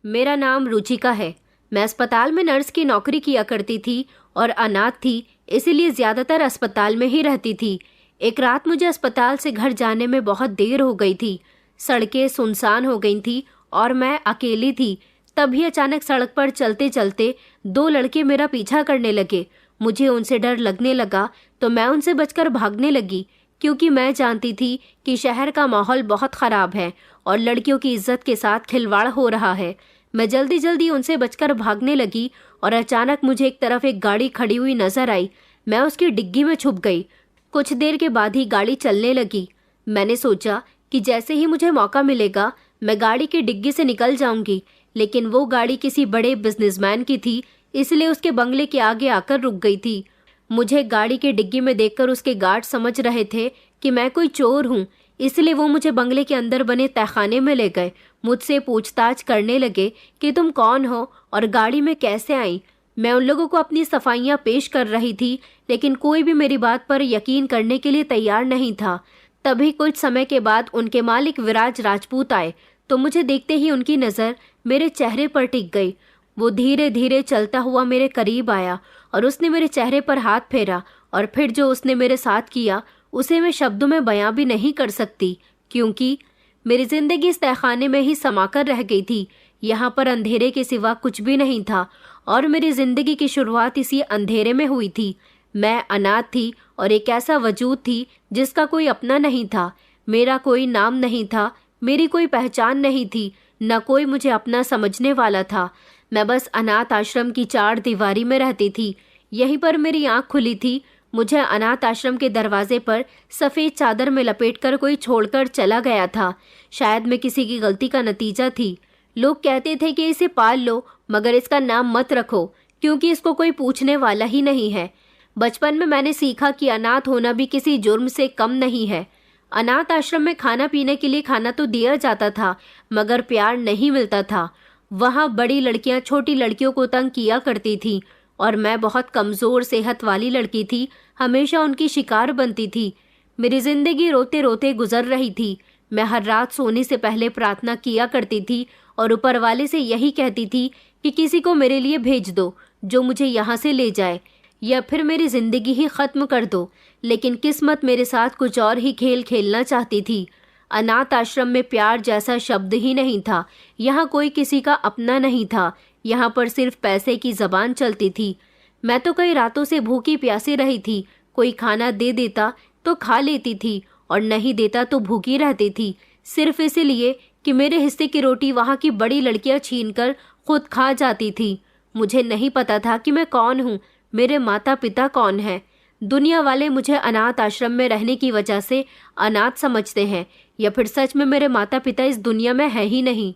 मेरा नाम रुचिका है। मैं अस्पताल में नर्स की नौकरी किया करती थी और अनाथ थी, इसीलिए ज़्यादातर अस्पताल में ही रहती थी। एक रात मुझे अस्पताल से घर जाने में बहुत देर हो गई थी। सड़कें सुनसान हो गई थी और मैं अकेली थी। तभी अचानक सड़क पर चलते चलते दो लड़के मेरा पीछा करने लगे। मुझे उनसे डर लगने लगा तो मैं उनसे बचकर भागने लगी, क्योंकि मैं जानती थी कि शहर का माहौल बहुत ख़राब है और लड़कियों की इज्जत के साथ खिलवाड़ हो रहा है। मैं जल्दी जल्दी उनसे बचकर भागने लगी और अचानक मुझे एक तरफ एक गाड़ी खड़ी हुई नजर आई। मैं उसकी डिग्गी में छुप गई। कुछ देर के बाद ही गाड़ी चलने लगी। मैंने सोचा कि जैसे ही मुझे मौका मिलेगा मैं गाड़ी की डिग्गी से निकल जाऊंगी, लेकिन वो गाड़ी किसी बड़े बिजनेसमैन की थी, इसलिए उसके बंगले के आगे आकर रुक गई थी। मुझे गाड़ी की डिग्गी में देखकर उसके गार्ड समझ रहे थे कि मैं कोई चोर हूँ, इसलिए वो मुझे बंगले के अंदर बने तहखाने में ले गए। मुझसे पूछताछ करने लगे कि तुम कौन हो और गाड़ी में कैसे आई। मैं उन लोगों को अपनी सफाइयाँ पेश कर रही थी, लेकिन कोई भी मेरी बात पर यकीन करने के लिए तैयार नहीं था। तभी कुछ समय के बाद उनके मालिक विराज राजपूत आए, तो मुझे देखते ही उनकी नज़र मेरे चेहरे पर टिक गई। वो धीरे धीरे चलता हुआ मेरे करीब आया और उसने मेरे चेहरे पर हाथ फेरा, और फिर जो उसने मेरे साथ किया उसे मैं शब्दों में बयां भी नहीं कर सकती, क्योंकि मेरी जिंदगी इस तहखाने में ही समाकर रह गई थी। यहाँ पर अंधेरे के सिवा कुछ भी नहीं था और मेरी जिंदगी की शुरुआत इसी अंधेरे में हुई थी। मैं अनाथ थी और एक ऐसा वजूद थी जिसका कोई अपना नहीं था। मेरा कोई नाम नहीं था, मेरी कोई पहचान नहीं थी, न कोई मुझे अपना समझने वाला था। मैं बस अनाथ आश्रम की चार दीवारी में रहती थी। यहीं पर मेरी आंख खुली थी। मुझे अनाथ आश्रम के दरवाजे पर सफ़ेद चादर में लपेटकर कोई छोड़कर चला गया था। शायद मैं किसी की गलती का नतीजा थी। लोग कहते थे कि इसे पाल लो, मगर इसका नाम मत रखो, क्योंकि इसको कोई पूछने वाला ही नहीं है। बचपन में मैंने सीखा कि अनाथ होना भी किसी जुर्म से कम नहीं है। अनाथ आश्रम में खाना पीने के लिए खाना तो दिया जाता था, मगर प्यार नहीं मिलता था। वहाँ बड़ी लड़कियाँ छोटी लड़कियों को तंग किया करती थीं और मैं बहुत कमज़ोर सेहत वाली लड़की थी, हमेशा उनकी शिकार बनती थी। मेरी ज़िंदगी रोते रोते गुजर रही थी। मैं हर रात सोने से पहले प्रार्थना किया करती थी और ऊपर वाले से यही कहती थी कि किसी को मेरे लिए भेज दो जो मुझे यहाँ से ले जाए, या फिर मेरी ज़िंदगी ही ख़त्म कर दो। लेकिन किस्मत मेरे साथ कुछ और ही खेल खेलना चाहती थी। अनाथ आश्रम में प्यार जैसा शब्द ही नहीं था। यहाँ कोई किसी का अपना नहीं था। यहाँ पर सिर्फ पैसे की ज़बान चलती थी। मैं तो कई रातों से भूखी प्यासी रही थी। कोई खाना दे देता तो खा लेती थी और नहीं देता तो भूखी रहती थी, सिर्फ इसलिए कि मेरे हिस्से की रोटी वहाँ की बड़ी लड़कियाँ छीनकर खुद खा जाती थी। मुझे नहीं पता था कि मैं कौन हूँ, मेरे माता पिता कौन हैं। दुनिया वाले मुझे अनाथ आश्रम में रहने की वजह से अनाथ समझते हैं, या फिर सच में मेरे माता पिता इस दुनिया में है ही नहीं,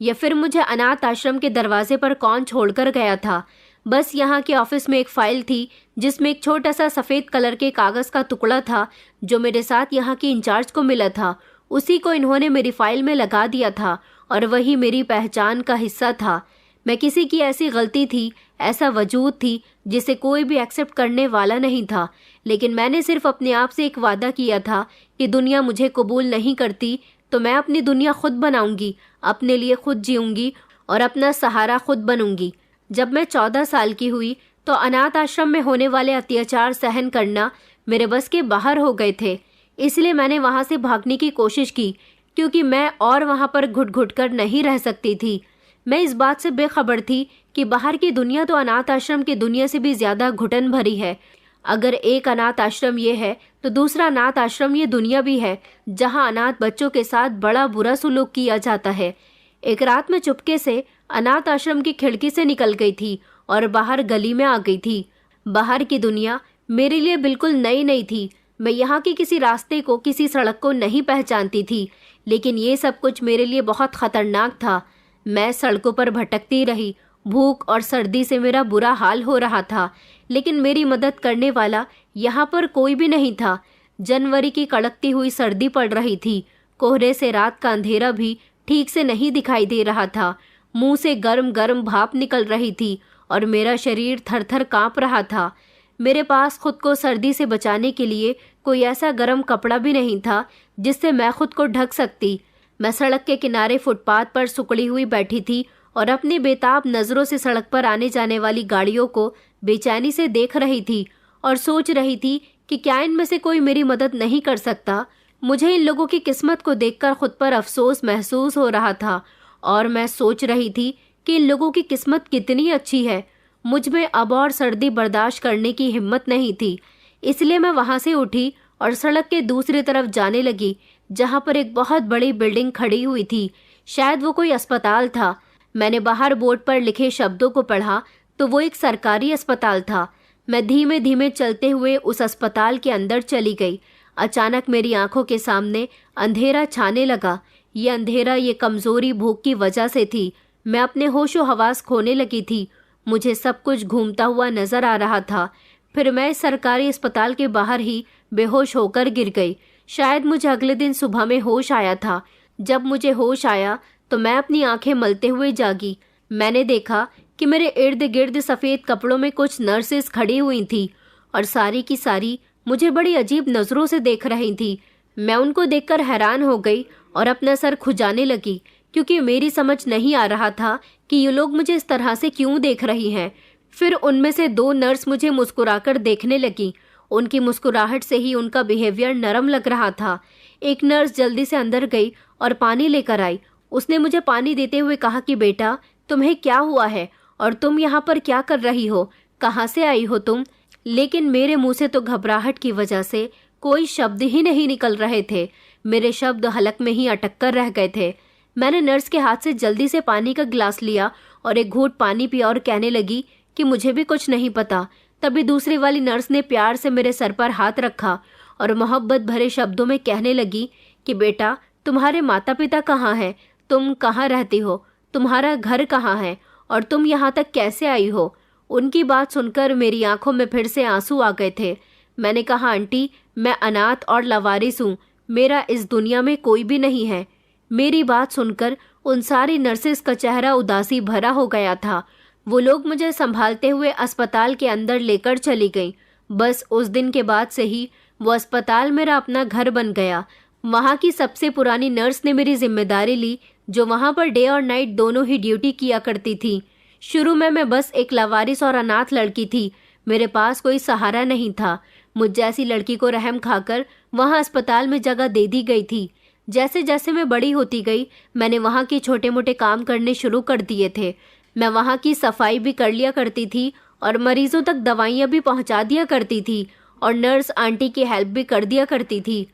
या फिर मुझे अनाथ आश्रम के दरवाजे पर कौन छोड़कर गया था। बस यहाँ के ऑफिस में एक फाइल थी जिसमें एक छोटा सा सफ़ेद कलर के कागज़ का टुकड़ा था जो मेरे साथ यहाँ के इंचार्ज को मिला था। उसी को इन्होंने मेरी फाइल में लगा दिया था और वही मेरी पहचान का हिस्सा था। मैं किसी की ऐसी गलती थी, ऐसा वजूद थी जिसे कोई भी एक्सेप्ट करने वाला नहीं था। लेकिन मैंने सिर्फ अपने आप से एक वादा किया था कि दुनिया मुझे कबूल नहीं करती तो मैं अपनी दुनिया खुद बनाऊंगी, अपने लिए खुद जीऊंगी और अपना सहारा खुद बनूंगी। जब मैं 14 साल की हुई तो अनाथ आश्रम में होने वाले अत्याचार सहन करना मेरे बस के बाहर हो गए थे। इसलिए मैंने वहाँ से भागने की कोशिश की, क्योंकि मैं और वहाँ पर घुट घुट कर नहीं रह सकती थी। मैं इस बात से बेखबर थी कि बाहर की दुनिया तो अनाथ आश्रम की दुनिया से भी ज़्यादा घुटन भरी है। अगर एक अनाथ आश्रम ये है तो दूसरा अनाथ आश्रम ये दुनिया भी है, जहाँ अनाथ बच्चों के साथ बड़ा बुरा सुलूक किया जाता है। एक रात में चुपके से अनाथ आश्रम की खिड़की से निकल गई थी और बाहर गली में आ गई थी। बाहर की दुनिया मेरे लिए बिल्कुल नई नहीं थी। मैं यहाँ के किसी रास्ते को, किसी सड़क को नहीं पहचानती थी, लेकिन ये सब कुछ मेरे लिए बहुत खतरनाक था। मैं सड़कों पर भटकती रही। भूख और सर्दी से मेरा बुरा हाल हो रहा था, लेकिन मेरी मदद करने वाला यहाँ पर कोई भी नहीं था। जनवरी की कड़कती हुई सर्दी पड़ रही थी। कोहरे से रात का अंधेरा भी ठीक से नहीं दिखाई दे रहा था। मुंह से गर्म गर्म भाप निकल रही थी और मेरा शरीर थर थर काँप रहा था। मेरे पास खुद को सर्दी से बचाने के लिए कोई ऐसा गर्म कपड़ा भी नहीं था जिससे मैं खुद को ढक सकती। मैं सड़क के किनारे फुटपाथ पर सुकड़ी हुई बैठी थी और अपनी बेताब नज़रों से सड़क पर आने जाने वाली गाड़ियों को बेचैनी से देख रही थी और सोच रही थी कि क्या इनमें से कोई मेरी मदद नहीं कर सकता। मुझे इन लोगों की किस्मत को देखकर खुद पर अफसोस महसूस हो रहा था और मैं सोच रही थी कि इन लोगों की किस्मत कितनी अच्छी है। मुझ में अब और सर्दी बर्दाश्त करने की हिम्मत नहीं थी, इसलिए मैं वहां से उठी और सड़क के दूसरी तरफ जाने लगी, जहां पर एक बहुत बड़ी बिल्डिंग खड़ी हुई थी। शायद वो कोई अस्पताल था। मैंने बाहर बोर्ड पर लिखे शब्दों को पढ़ा तो वो एक सरकारी अस्पताल था। मैं धीमे धीमे चलते हुए उस अस्पताल के अंदर चली गई। अचानक मेरी आंखों के सामने अंधेरा छाने लगा। ये अंधेरा ये कमजोरी भूख की वजह से थी। मैं अपने होशो हवास खोने लगी थी। मुझे सब कुछ घूमता हुआ नजर आ रहा था। फिर मैं इस सरकारी अस्पताल के बाहर ही बेहोश होकर गिर गई। शायद मुझे अगले दिन सुबह में होश आया था। जब मुझे होश आया तो मैं अपनी आंखें मलते हुए जागी। मैंने देखा कि मेरे इर्द गिर्द सफेद कपड़ों में कुछ नर्सेस खड़ी हुई थी और सारी की सारी मुझे बड़ी अजीब नजरों से देख रही थी। मैं उनको देखकर हैरान हो गई और अपना सर खुजाने लगी, क्योंकि मेरी समझ नहीं आ रहा था कि ये लोग मुझे इस तरह से क्यों देख रही हैं। फिर उनमें से 2 नर्स मुझे मुस्कुराकर देखने लगी। उनकी मुस्कुराहट से ही उनका बिहेवियर नरम लग रहा था। एक नर्स जल्दी से अंदर गई और पानी लेकर आई। उसने मुझे पानी देते हुए कहा कि बेटा, तुम्हें क्या हुआ है और तुम यहाँ पर क्या कर रही हो? कहाँ से आई हो तुम? लेकिन मेरे मुंह से तो घबराहट की वजह से कोई शब्द ही नहीं निकल रहे थे। मेरे शब्द हलक में ही अटक कर रह गए थे। मैंने नर्स के हाथ से जल्दी से पानी का गिलास लिया और एक घूंट पानी पिया और कहने लगी कि मुझे भी कुछ नहीं पता। तभी दूसरी वाली नर्स ने प्यार से मेरे सर पर हाथ रखा और मोहब्बत भरे शब्दों में कहने लगी कि बेटा, तुम्हारे माता पिता कहाँ हैं? तुम कहाँ रहती हो? तुम्हारा घर कहाँ है? और तुम यहाँ तक कैसे आई हो? उनकी बात सुनकर मेरी आंखों में फिर से आंसू आ गए थे। मैंने कहा, आंटी, मैं अनाथ और लावारिस हूँ। मेरा इस दुनिया में कोई भी नहीं है। मेरी बात सुनकर उन सारी नर्सेस का चेहरा उदासी भरा हो गया था। वो लोग मुझे संभालते हुए अस्पताल के अंदर लेकर चली गईं। बस उस दिन के बाद से ही वो अस्पताल मेरा अपना घर बन गया। वहाँ की सबसे पुरानी नर्स ने मेरी जिम्मेदारी ली, जो वहाँ पर डे और नाइट दोनों ही ड्यूटी किया करती थी। शुरू में मैं बस एक लावारिस और अनाथ लड़की थी। मेरे पास कोई सहारा नहीं था। मुझ जैसी लड़की को रहम खाकर वहाँ अस्पताल में जगह दे दी गई थी। जैसे जैसे मैं बड़ी होती गई, मैंने वहाँ के छोटे मोटे काम करने शुरू कर दिए थे। मैं वहाँ की सफाई भी कर लिया करती थी और मरीजों तक दवाइयाँ भी पहुँचा दिया करती थी और नर्स आंटी की हेल्प भी कर दिया करती थी।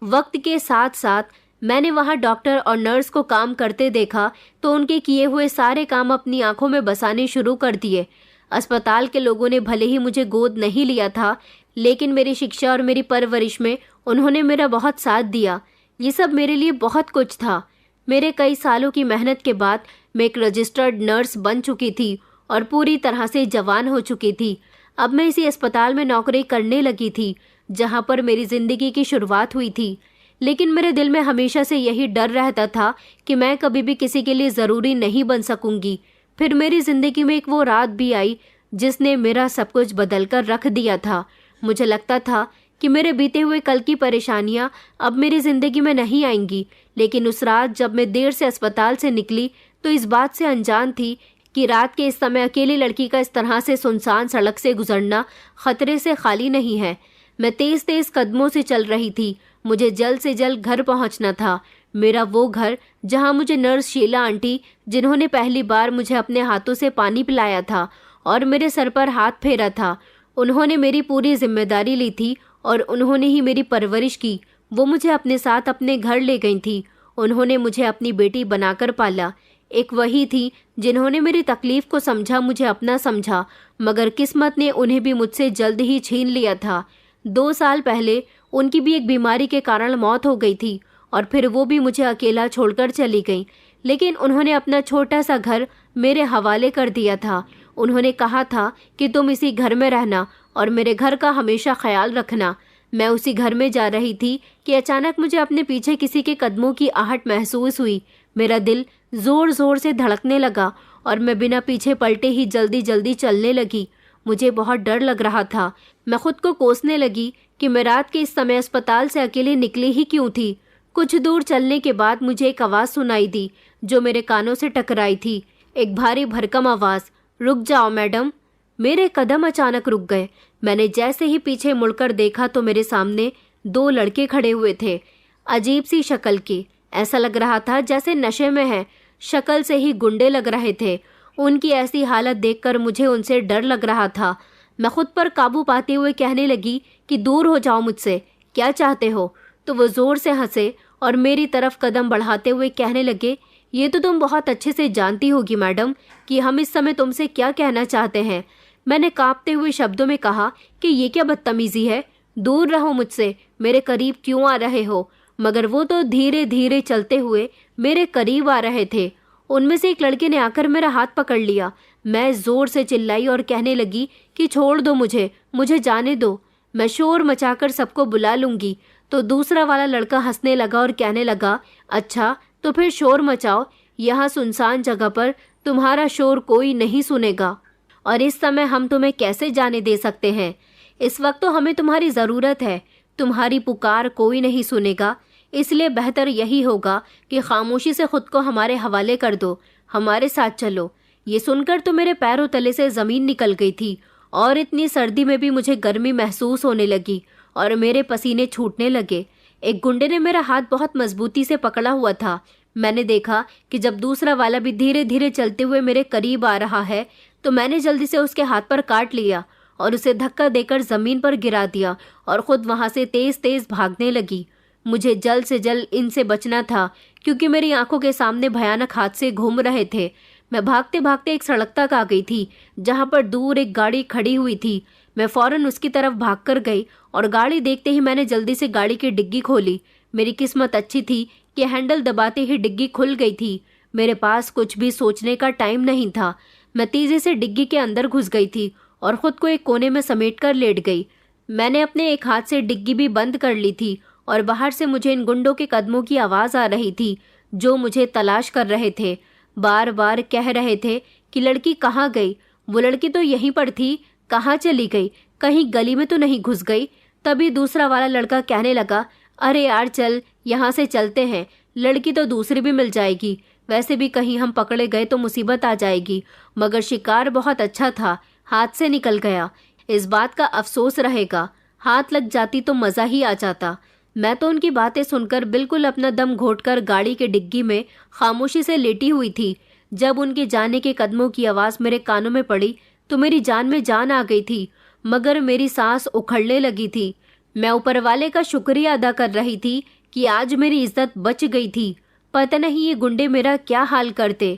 वक्त के साथ साथ मैंने वहाँ डॉक्टर और नर्स को काम करते देखा तो उनके किए हुए सारे काम अपनी आंखों में बसाने शुरू कर दिए। अस्पताल के लोगों ने भले ही मुझे गोद नहीं लिया था, लेकिन मेरी शिक्षा और मेरी परवरिश में उन्होंने मेरा बहुत साथ दिया। ये सब मेरे लिए बहुत कुछ था। मेरे कई सालों की मेहनत के बाद मैं एक रजिस्टर्ड नर्स बन चुकी थी और पूरी तरह से जवान हो चुकी थी। अब मैं इसी अस्पताल में नौकरी करने लगी थी जहाँ पर मेरी जिंदगी की शुरुआत हुई थी। लेकिन मेरे दिल में हमेशा से यही डर रहता था कि मैं कभी भी किसी के लिए ज़रूरी नहीं बन सकूंगी। फिर मेरी ज़िंदगी में एक वो रात भी आई जिसने मेरा सब कुछ बदल कर रख दिया था। मुझे लगता था कि मेरे बीते हुए कल की परेशानियां अब मेरी ज़िंदगी में नहीं आएंगी, लेकिन उस रात जब मैं देर से अस्पताल से निकली तो इस बात से अनजान थी कि रात के इस समय अकेली लड़की का इस तरह से सुनसान सड़क से गुजरना खतरे से खाली नहीं है। मैं तेज तेज कदमों से चल रही थी। मुझे जल्द से जल्द घर पहुंचना था। मेरा वो घर जहां मुझे नर्स शीला आंटी, जिन्होंने पहली बार मुझे अपने हाथों से पानी पिलाया था और मेरे सर पर हाथ फेरा था, उन्होंने मेरी पूरी जिम्मेदारी ली थी और उन्होंने ही मेरी परवरिश की। वो मुझे अपने साथ अपने घर ले गई थी। उन्होंने मुझे अपनी बेटी बनाकर पाला। एक वही थी जिन्होंने मेरी तकलीफ को समझा, मुझे अपना समझा, मगर किस्मत ने उन्हें भी मुझसे जल्द ही छीन लिया था। 2 साल पहले उनकी भी एक बीमारी के कारण मौत हो गई थी और फिर वो भी मुझे अकेला छोड़कर चली गई। लेकिन उन्होंने अपना छोटा सा घर मेरे हवाले कर दिया था। उन्होंने कहा था कि तुम इसी घर में रहना और मेरे घर का हमेशा ख्याल रखना। मैं उसी घर में जा रही थी कि अचानक मुझे अपने पीछे किसी के कदमों की आहट महसूस हुई। मेरा दिल जोर जोर से धड़कने लगा और मैं बिना पीछे पलटे ही जल्दी जल्दी चलने लगी। मुझे बहुत डर लग रहा था। मैं खुद को कोसने लगी कि मैं रात के इस समय अस्पताल से अकेले निकली ही क्यों थी। कुछ दूर चलने के बाद मुझे एक आवाज़ सुनाई दी जो मेरे कानों से टकराई थी। एक भारी भरकम आवाज़, रुक जाओ मैडम। मेरे कदम अचानक रुक गए। मैंने जैसे ही पीछे मुड़कर देखा तो मेरे सामने 2 लड़के खड़े हुए थे, अजीब सी शक्ल के। ऐसा लग रहा था जैसे नशे में है। शक्ल से ही गुंडे लग रहे थे। उनकी ऐसी हालत देखकर मुझे उनसे डर लग रहा था। मैं खुद पर काबू पाते हुए कहने लगी कि दूर हो जाओ मुझसे, क्या चाहते हो? तो वो जोर से हंसे और मेरी तरफ कदम बढ़ाते हुए कहने लगे, ये तो तुम बहुत अच्छे से जानती होगी मैडम कि हम इस समय तुमसे क्या कहना चाहते हैं। मैंने कांपते हुए शब्दों में कहा कि ये क्या बदतमीजी है, दूर रहो मुझसे, मेरे करीब क्यों आ रहे हो? मगर वो तो धीरे धीरे चलते हुए मेरे करीब आ रहे थे। उनमें से एक लड़के ने आकर मेरा हाथ पकड़ लिया। मैं जोर से चिल्लाई और कहने लगी कि छोड़ दो मुझे जाने दो, मैं शोर मचाकर सबको बुला लूंगी। तो दूसरा वाला लड़का हंसने लगा और कहने लगा, अच्छा तो फिर शोर मचाओ, यहाँ सुनसान जगह पर तुम्हारा शोर कोई नहीं सुनेगा और इस समय हम तुम्हें कैसे जाने दे सकते हैं? इस वक्त तो हमें तुम्हारी ज़रूरत है, तुम्हारी पुकार कोई नहीं सुनेगा, इसलिए बेहतर यही होगा कि खामोशी से खुद को हमारे हवाले कर दो, हमारे साथ चलो। ये सुनकर तो मेरे पैरों तले से ज़मीन निकल गई थी और इतनी सर्दी में भी मुझे गर्मी महसूस होने लगी और मेरे पसीने छूटने लगे। एक गुंडे ने मेरा हाथ बहुत मजबूती से पकड़ा हुआ था। मैंने देखा कि जब दूसरा वाला भी धीरे धीरे चलते हुए मेरे करीब आ रहा है तो मैंने जल्दी से उसके हाथ पर काट लिया और उसे धक्का देकर ज़मीन पर गिरा दिया और खुद वहां से तेज तेज भागने लगी। मुझे जल्द से जल्द इनसे बचना था क्योंकि मेरी आंखों के सामने भयानक हादसे घूम रहे थे। मैं भागते भागते एक सड़क तक आ गई थी जहां पर दूर एक गाड़ी खड़ी हुई थी। मैं फौरन उसकी तरफ भागकर गई और गाड़ी देखते ही मैंने जल्दी से गाड़ी की डिग्गी खोली। मेरी किस्मत अच्छी थी कि हैंडल दबाते ही डिग्गी खुल गई थी। मेरे पास कुछ भी सोचने का टाइम नहीं था। मैं तेजी से डिग्गी के अंदर घुस गई थी और खुद को एक कोने में समेटकर लेट गई। मैंने अपने एक हाथ से डिग्गी भी बंद कर ली थी और बाहर से मुझे इन गुंडों के कदमों की आवाज़ आ रही थी जो मुझे तलाश कर रहे थे। बार बार कह रहे थे कि लड़की कहाँ गई? वो लड़की तो यहीं पर थी, कहाँ चली गई? कहीं गली में तो नहीं घुस गई? तभी दूसरा वाला लड़का कहने लगा, अरे यार चल, यहाँ से चलते हैं, लड़की तो दूसरी भी मिल जाएगी, वैसे भी कहीं हम पकड़े गए तो मुसीबत आ जाएगी। मगर शिकार बहुत अच्छा था, हाथ से निकल गया, इस बात का अफसोस रहेगा, हाथ लग जाती तो मज़ा ही आ जाता। मैं तो उनकी बातें सुनकर बिल्कुल अपना दम घोटकर गाड़ी के डिग्गी में खामोशी से लेटी हुई थी। जब उनके जाने के कदमों की आवाज़ मेरे कानों में पड़ी तो मेरी जान में जान आ गई थी, मगर मेरी सांस उखड़ने लगी थी। मैं ऊपर वाले का शुक्रिया अदा कर रही थी कि आज मेरी इज्जत बच गई थी। पता नहीं ये गुंडे मेरा क्या हाल करते।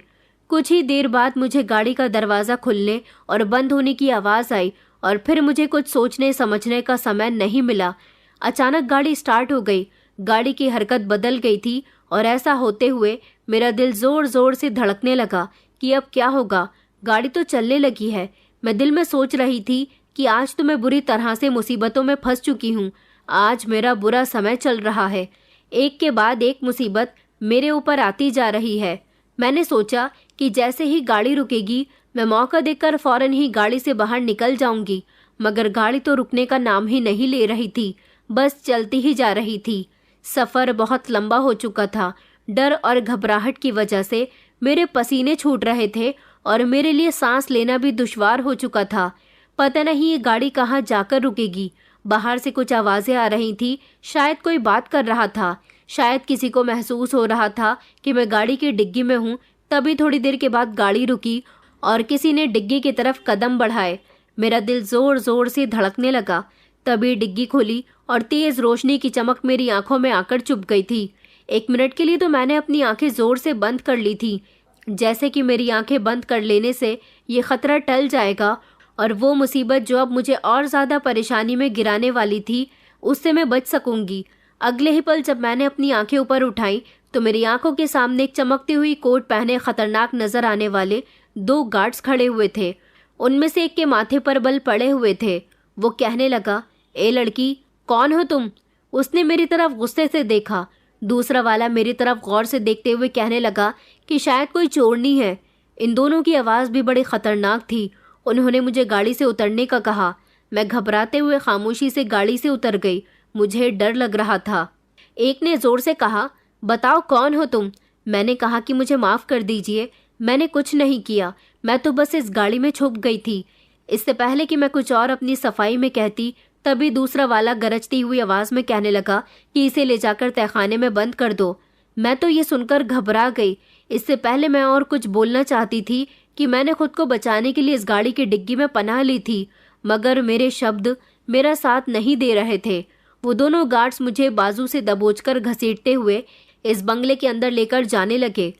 कुछ ही देर बाद मुझे गाड़ी का दरवाज़ा खुलने और बंद होने की आवाज़ आई और फिर मुझे कुछ सोचने समझने का समय नहीं मिला। अचानक गाड़ी स्टार्ट हो गई। गाड़ी की हरकत बदल गई थी और ऐसा होते हुए मेरा दिल ज़ोर ज़ोर से धड़कने लगा कि अब क्या होगा। गाड़ी तो चलने लगी है। मैं दिल में सोच रही थी कि आज तो मैं बुरी तरह से मुसीबतों में फंस चुकी हूँ। आज मेरा बुरा समय चल रहा है। एक के बाद एक मुसीबत मेरे ऊपर आती जा रही है। मैंने सोचा कि जैसे ही गाड़ी रुकेगी मैं मौका देखकर फौरन ही गाड़ी से बाहर निकल जाऊंगी, मगर गाड़ी तो रुकने का नाम ही नहीं ले रही थी, बस चलती ही जा रही थी। सफ़र बहुत लंबा हो चुका था। डर और घबराहट की वजह से मेरे पसीने छूट रहे थे और मेरे लिए सांस लेना भी दुश्वार हो चुका था। पता नहीं ये गाड़ी कहाँ जाकर रुकेगी। बाहर से कुछ आवाज़ें आ रही थी, शायद कोई बात कर रहा था, शायद किसी को महसूस हो रहा था कि मैं गाड़ी की डिग्गी में हूँ। तभी थोड़ी देर के बाद गाड़ी रुकी और किसी ने डिग्गी की तरफ कदम बढ़ाए। मेरा दिल ज़ोर ज़ोर से धड़कने लगा। तभी डिग्गी खुली और तेज़ रोशनी की चमक मेरी आंखों में आकर चुभ गई थी। 1 मिनट के लिए तो मैंने अपनी आंखें ज़ोर से बंद कर ली थी, जैसे कि मेरी आंखें बंद कर लेने से ये खतरा टल जाएगा और वो मुसीबत जो अब मुझे और ज़्यादा परेशानी में गिराने वाली थी उससे मैं बच सकूंगी। अगले ही पल जब मैंने अपनी आंखें ऊपर उठाई तो मेरी आंखों के सामने एक चमकती हुई कोट पहने खतरनाक नजर आने वाले 2 गार्ड्स खड़े हुए थे। उनमें से एक के माथे पर बल पड़े हुए थे। वो कहने लगा, ए लड़की, कौन हो तुम? उसने मेरी तरफ गुस्से से देखा। दूसरा वाला मेरी तरफ गौर से देखते हुए कहने लगा कि शायद कोई चोरनी है। इन दोनों की आवाज़ भी बड़ी खतरनाक थी। उन्होंने मुझे गाड़ी से उतरने का कहा। मैं घबराते हुए खामोशी से गाड़ी से उतर गई। मुझे डर लग रहा था। एक ने ज़ोर से कहा, बताओ कौन हो तुम? मैंने कहा कि मुझे माफ़ कर दीजिए, मैंने कुछ नहीं किया, मैं तो बस इस गाड़ी में छुप गई थी। इससे पहले कि मैं कुछ और अपनी सफाई में कहती, तभी दूसरा वाला गरजती हुई आवाज में कहने लगा कि इसे ले जाकर तहखाने में बंद कर दो। मैं तो ये सुनकर घबरा गई। इससे पहले मैं और कुछ बोलना चाहती थी कि मैंने खुद को बचाने के लिए इस गाड़ी की डिग्गी में पनाह ली थी, मगर मेरे शब्द मेरा साथ नहीं दे रहे थे। वो दोनों गार्ड्स मुझे बाजू से दबोचकर घसीटते हुए इस बंगले के अंदर लेकर जाने लगे।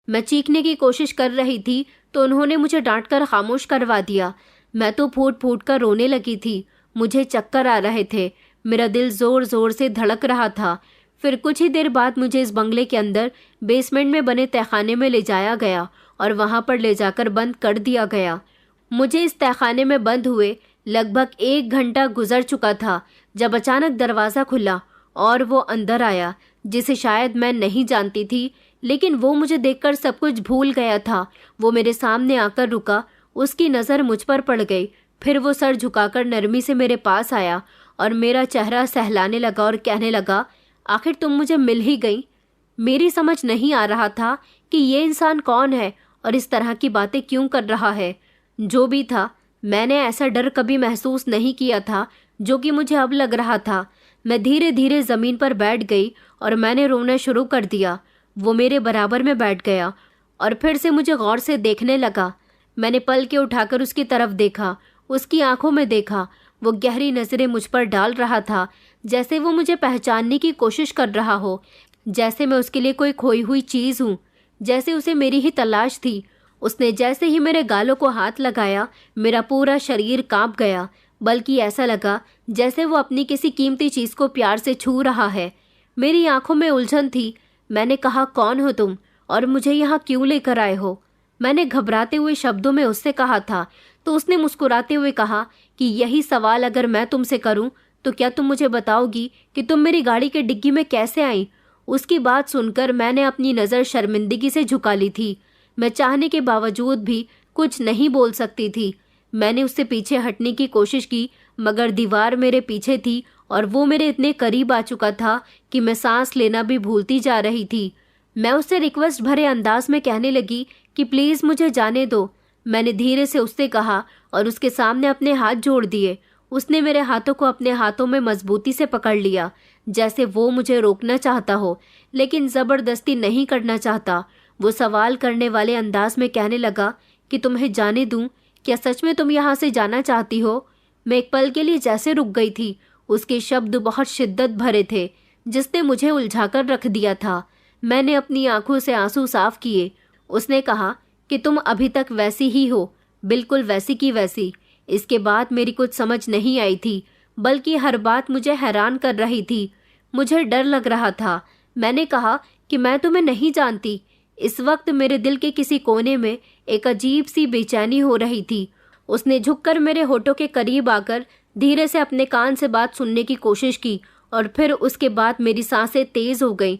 मैं चीखने की कोशिश कर रही थी तो उन्होंने मुझे डांटकर खामोश करवा दिया। मैं तो फूट फूट कर रोने लगी थी। मुझे चक्कर आ रहे थे, मेरा दिल जोर जोर से धड़क रहा था। फिर कुछ ही देर बाद मुझे इस बंगले के अंदर बेसमेंट में बने तहखाने में ले जाया गया और वहां पर ले जाकर बंद कर दिया गया। मुझे इस तहखाने में बंद हुए लगभग 1 घंटा गुजर चुका था जब अचानक दरवाज़ा खुला और वो अंदर आया, जिसे शायद मैं नहीं जानती थी, लेकिन वो मुझे देखकर सब कुछ भूल गया था। वो मेरे सामने आकर रुका, उसकी नज़र मुझ पर पड़ गई। फिर वो सर झुकाकर नरमी से मेरे पास आया और मेरा चेहरा सहलाने लगा और कहने लगा, आखिर तुम मुझे मिल ही गई। मेरी समझ नहीं आ रहा था कि ये इंसान कौन है और इस तरह की बातें क्यों कर रहा है। जो भी था, मैंने ऐसा डर कभी महसूस नहीं किया था जो कि मुझे अब लग रहा था। मैं धीरे धीरे ज़मीन पर बैठ गई और मैंने रोना शुरू कर दिया। वो मेरे बराबर में बैठ गया और फिर से मुझे गौर से देखने लगा। मैंने पल के उठाकर उसकी तरफ देखा, उसकी आंखों में देखा। वो गहरी नज़रें मुझ पर डाल रहा था, जैसे वो मुझे पहचानने की कोशिश कर रहा हो, जैसे मैं उसके लिए कोई खोई हुई चीज़ हूँ, जैसे उसे मेरी ही तलाश थी। उसने जैसे ही मेरे गालों को हाथ लगाया, मेरा पूरा शरीर कांप गया, बल्कि ऐसा लगा जैसे वो अपनी किसी कीमती चीज़ को प्यार से छू रहा है। मेरी आंखों में उलझन थी। मैंने कहा, कौन हो तुम और मुझे यहाँ क्यों लेकर आए हो? मैंने घबराते हुए शब्दों में उससे कहा था, तो उसने मुस्कुराते हुए कहा कि यही सवाल अगर मैं तुमसे करूं तो क्या तुम मुझे बताओगी कि तुम मेरी गाड़ी के डिग्गी में कैसे आई? उसकी बात सुनकर मैंने अपनी नज़र शर्मिंदगी से झुका ली थी। मैं चाहने के बावजूद भी कुछ नहीं बोल सकती थी। मैंने उससे पीछे हटने की कोशिश की, मगर दीवार मेरे पीछे थी और वो मेरे इतने करीब आ चुका था कि मैं सांस लेना भी भूलती जा रही थी। मैं उससे रिक्वेस्ट भरे अंदाज में कहने लगी कि प्लीज़ मुझे जाने दो। मैंने धीरे से उससे कहा और उसके सामने अपने हाथ जोड़ दिए। उसने मेरे हाथों को अपने हाथों में मजबूती से पकड़ लिया, जैसे वो मुझे रोकना चाहता हो, लेकिन ज़बरदस्ती नहीं करना चाहता। वो सवाल करने वाले अंदाज में कहने लगा कि तुम्हें जाने दूं? क्या सच में तुम यहाँ से जाना चाहती हो? मैं एक पल के लिए जैसे रुक गई थी। उसके शब्द बहुत शिद्दत भरे थे, जिसने मुझे उलझाकर रख दिया था। मैंने अपनी आंखों से आंसू साफ किए। उसने कहा कि तुम अभी तक वैसी ही हो, बिल्कुल वैसी की वैसी। इसके बाद मेरी कुछ समझ नहीं आई थी, बल्कि हर बात मुझे हैरान कर रही थी। मुझे डर लग रहा था। मैंने कहा कि मैं तुम्हें नहीं जानती। इस वक्त मेरे दिल के किसी कोने में एक अजीब सी बेचैनी हो रही थी। उसने झुककर मेरे होठों के करीब आकर धीरे से अपने कान से बात सुनने की कोशिश की और फिर उसके बाद मेरी सांसें तेज हो गईं।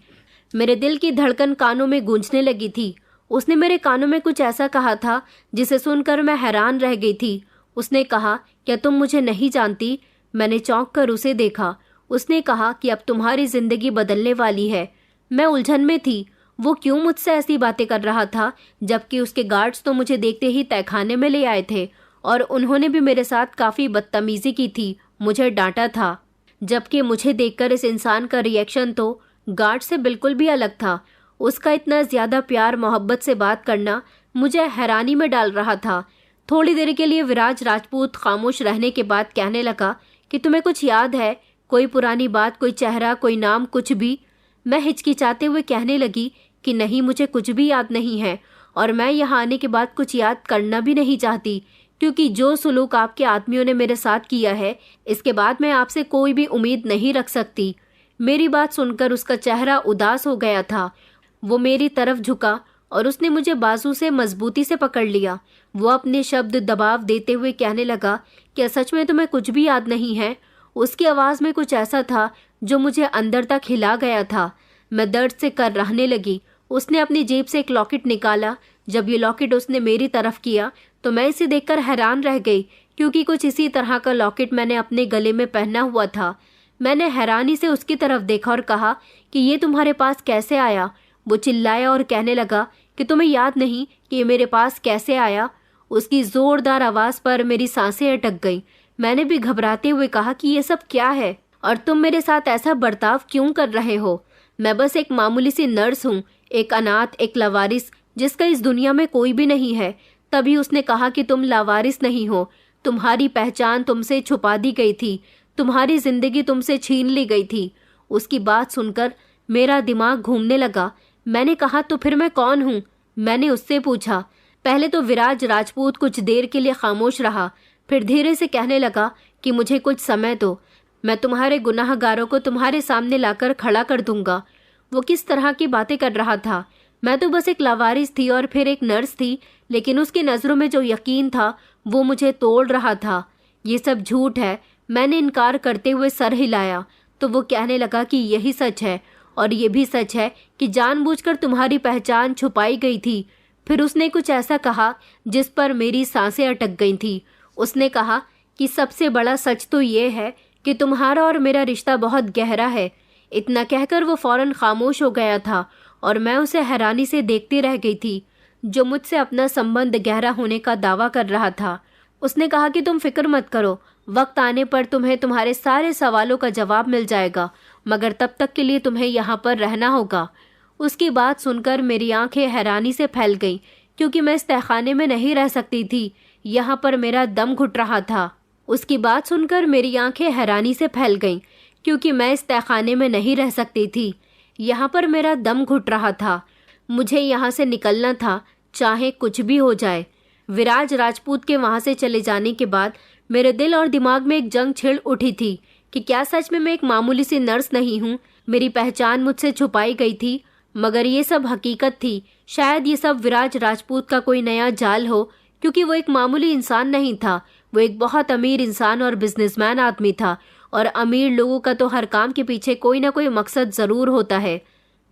मेरे दिल की धड़कन कानों में गूंजने लगी थी। उसने मेरे कानों में कुछ ऐसा कहा था जिसे सुनकर मैं हैरान रह गई थी। उसने कहा, क्या तुम मुझे नहीं जानती? मैंने चौंक कर उसे देखा। उसने कहा कि अब तुम्हारी जिंदगी बदलने वाली है। मैं उलझन में थी। वो क्यों मुझसे ऐसी बातें कर रहा था, जबकि उसके गार्ड्स तो मुझे देखते ही तहखाने में ले आए थे और उन्होंने भी मेरे साथ काफ़ी बदतमीजी की थी, मुझे डांटा था। जबकि मुझे देखकर इस इंसान का रिएक्शन तो गार्ड से बिल्कुल भी अलग था। उसका इतना ज़्यादा प्यार मोहब्बत से बात करना मुझे हैरानी में डाल रहा था। थोड़ी देर के लिए विराज राजपूत खामोश रहने के बाद कहने लगा कि तुम्हें कुछ याद है? कोई पुरानी बात, कोई चेहरा, कोई नाम, कुछ भी? मैं हिचकिचाते हुए कहने लगी कि नहीं, मुझे कुछ भी याद नहीं है और मैं यहाँ आने के बाद कुछ याद करना भी नहीं चाहती, क्योंकि जो सुलूक आपके आदमियों ने मेरे साथ किया है, इसके बाद मैं आपसे कोई भी उम्मीद नहीं रख सकती। मेरी बात सुनकर उसका चेहरा उदास हो गया था। वो मेरी तरफ झुका और उसने मुझे बाजू से मजबूती से पकड़ लिया। वो अपने शब्द दबाव देते हुए कहने लगा, क्या सच में तुम्हें कुछ भी याद नहीं है? उसकी आवाज़ में कुछ ऐसा था जो मुझे अंदर तक हिला गया था। मैं दर्द से कर्राहने लगी। उसने अपनी जेब से एक लॉकेट निकाला। जब ये लॉकेट उसने मेरी तरफ किया तो मैं इसे देखकर हैरान रह गई, क्योंकि कुछ इसी तरह का लॉकेट मैंने अपने गले में पहना हुआ था। मैंने हैरानी से उसकी तरफ देखा और कहा कि ये तुम्हारे पास कैसे आया? वो चिल्लाया और कहने लगा कि तुम्हें याद नहीं कि ये मेरे पास कैसे आया। उसकी जोरदार आवाज पर मेरी सांसें अटक गईं। मैंने भी घबराते हुए कहा कि ये सब क्या है और तुम मेरे साथ ऐसा बर्ताव क्यों कर रहे हो? मैं बस एक मामूली सी नर्स हूँ, एक अनाथ, एक लावारिस जिसका इस दुनिया में कोई भी नहीं है। तभी उसने कहा कि तुम लावारिस नहीं हो, तुम्हारी पहचान तुमसे छुपा दी गई थी, तुम्हारी जिंदगी तुमसे छीन ली गई थी। उसकी बात सुनकर मेरा दिमाग घूमने लगा। मैंने कहा तो फिर मैं कौन हूँ? मैंने उससे पूछा। पहले तो विराज राजपूत कुछ देर के लिए खामोश रहा, फिर धीरे से कहने लगा कि मुझे कुछ समय दो, मैं तुम्हारे गुनाहगारों को तुम्हारे सामने लाकर खड़ा कर दूंगा। वो किस तरह की बातें कर रहा था? मैं तो बस एक लावारिस थी और फिर एक नर्स थी, लेकिन उसकी नज़रों में जो यकीन था वो मुझे तोड़ रहा था। ये सब झूठ है। मैंने इनकार करते हुए सर हिलाया तो वो कहने लगा कि यही सच है और ये भी सच है कि जानबूझकर तुम्हारी पहचान छुपाई गई थी। फिर उसने कुछ ऐसा कहा जिस पर मेरी सांसें अटक गई थी। उसने कहा कि सबसे बड़ा सच तो ये है कि तुम्हारा और मेरा रिश्ता बहुत गहरा है। इतना कहकर वो फौरन खामोश हो गया था और मैं उसे हैरानी से देखती रह गई थी, जो मुझसे अपना संबंध गहरा होने का दावा कर रहा था। उसने कहा कि तुम फिक्र मत करो, वक्त आने पर तुम्हें तुम्हारे सारे सवालों का जवाब मिल जाएगा, मगर तब तक के लिए तुम्हें यहाँ पर रहना होगा। उसकी बात सुनकर मेरी आंखें हैरानी से फैल गईं, क्योंकि मैं इस तहखाने में नहीं रह सकती थी। यहाँ पर मेरा दम घुट रहा था। उसकी बात सुनकर मेरी आंखें हैरानी से फैल गईं, क्योंकि मैं इस तहखाने में नहीं रह सकती थी। यहाँ पर मेरा दम घुट रहा था। मुझे यहाँ से निकलना था, चाहे कुछ भी हो जाए। विराज राजपूत के वहाँ से चले जाने के बाद मेरे दिल और दिमाग में एक जंग छिड़ उठी थी कि क्या सच में मैं एक मामूली सी नर्स नहीं हूँ? मेरी पहचान मुझसे छुपाई गई थी, मगर ये सब हकीकत थी। शायद ये सब विराज राजपूत का कोई नया जाल हो, क्योंकि वो एक मामूली इंसान नहीं था। वो एक बहुत अमीर इंसान और बिजनेसमैन आदमी था, और अमीर लोगों का तो हर काम के पीछे कोई ना कोई मकसद ज़रूर होता है।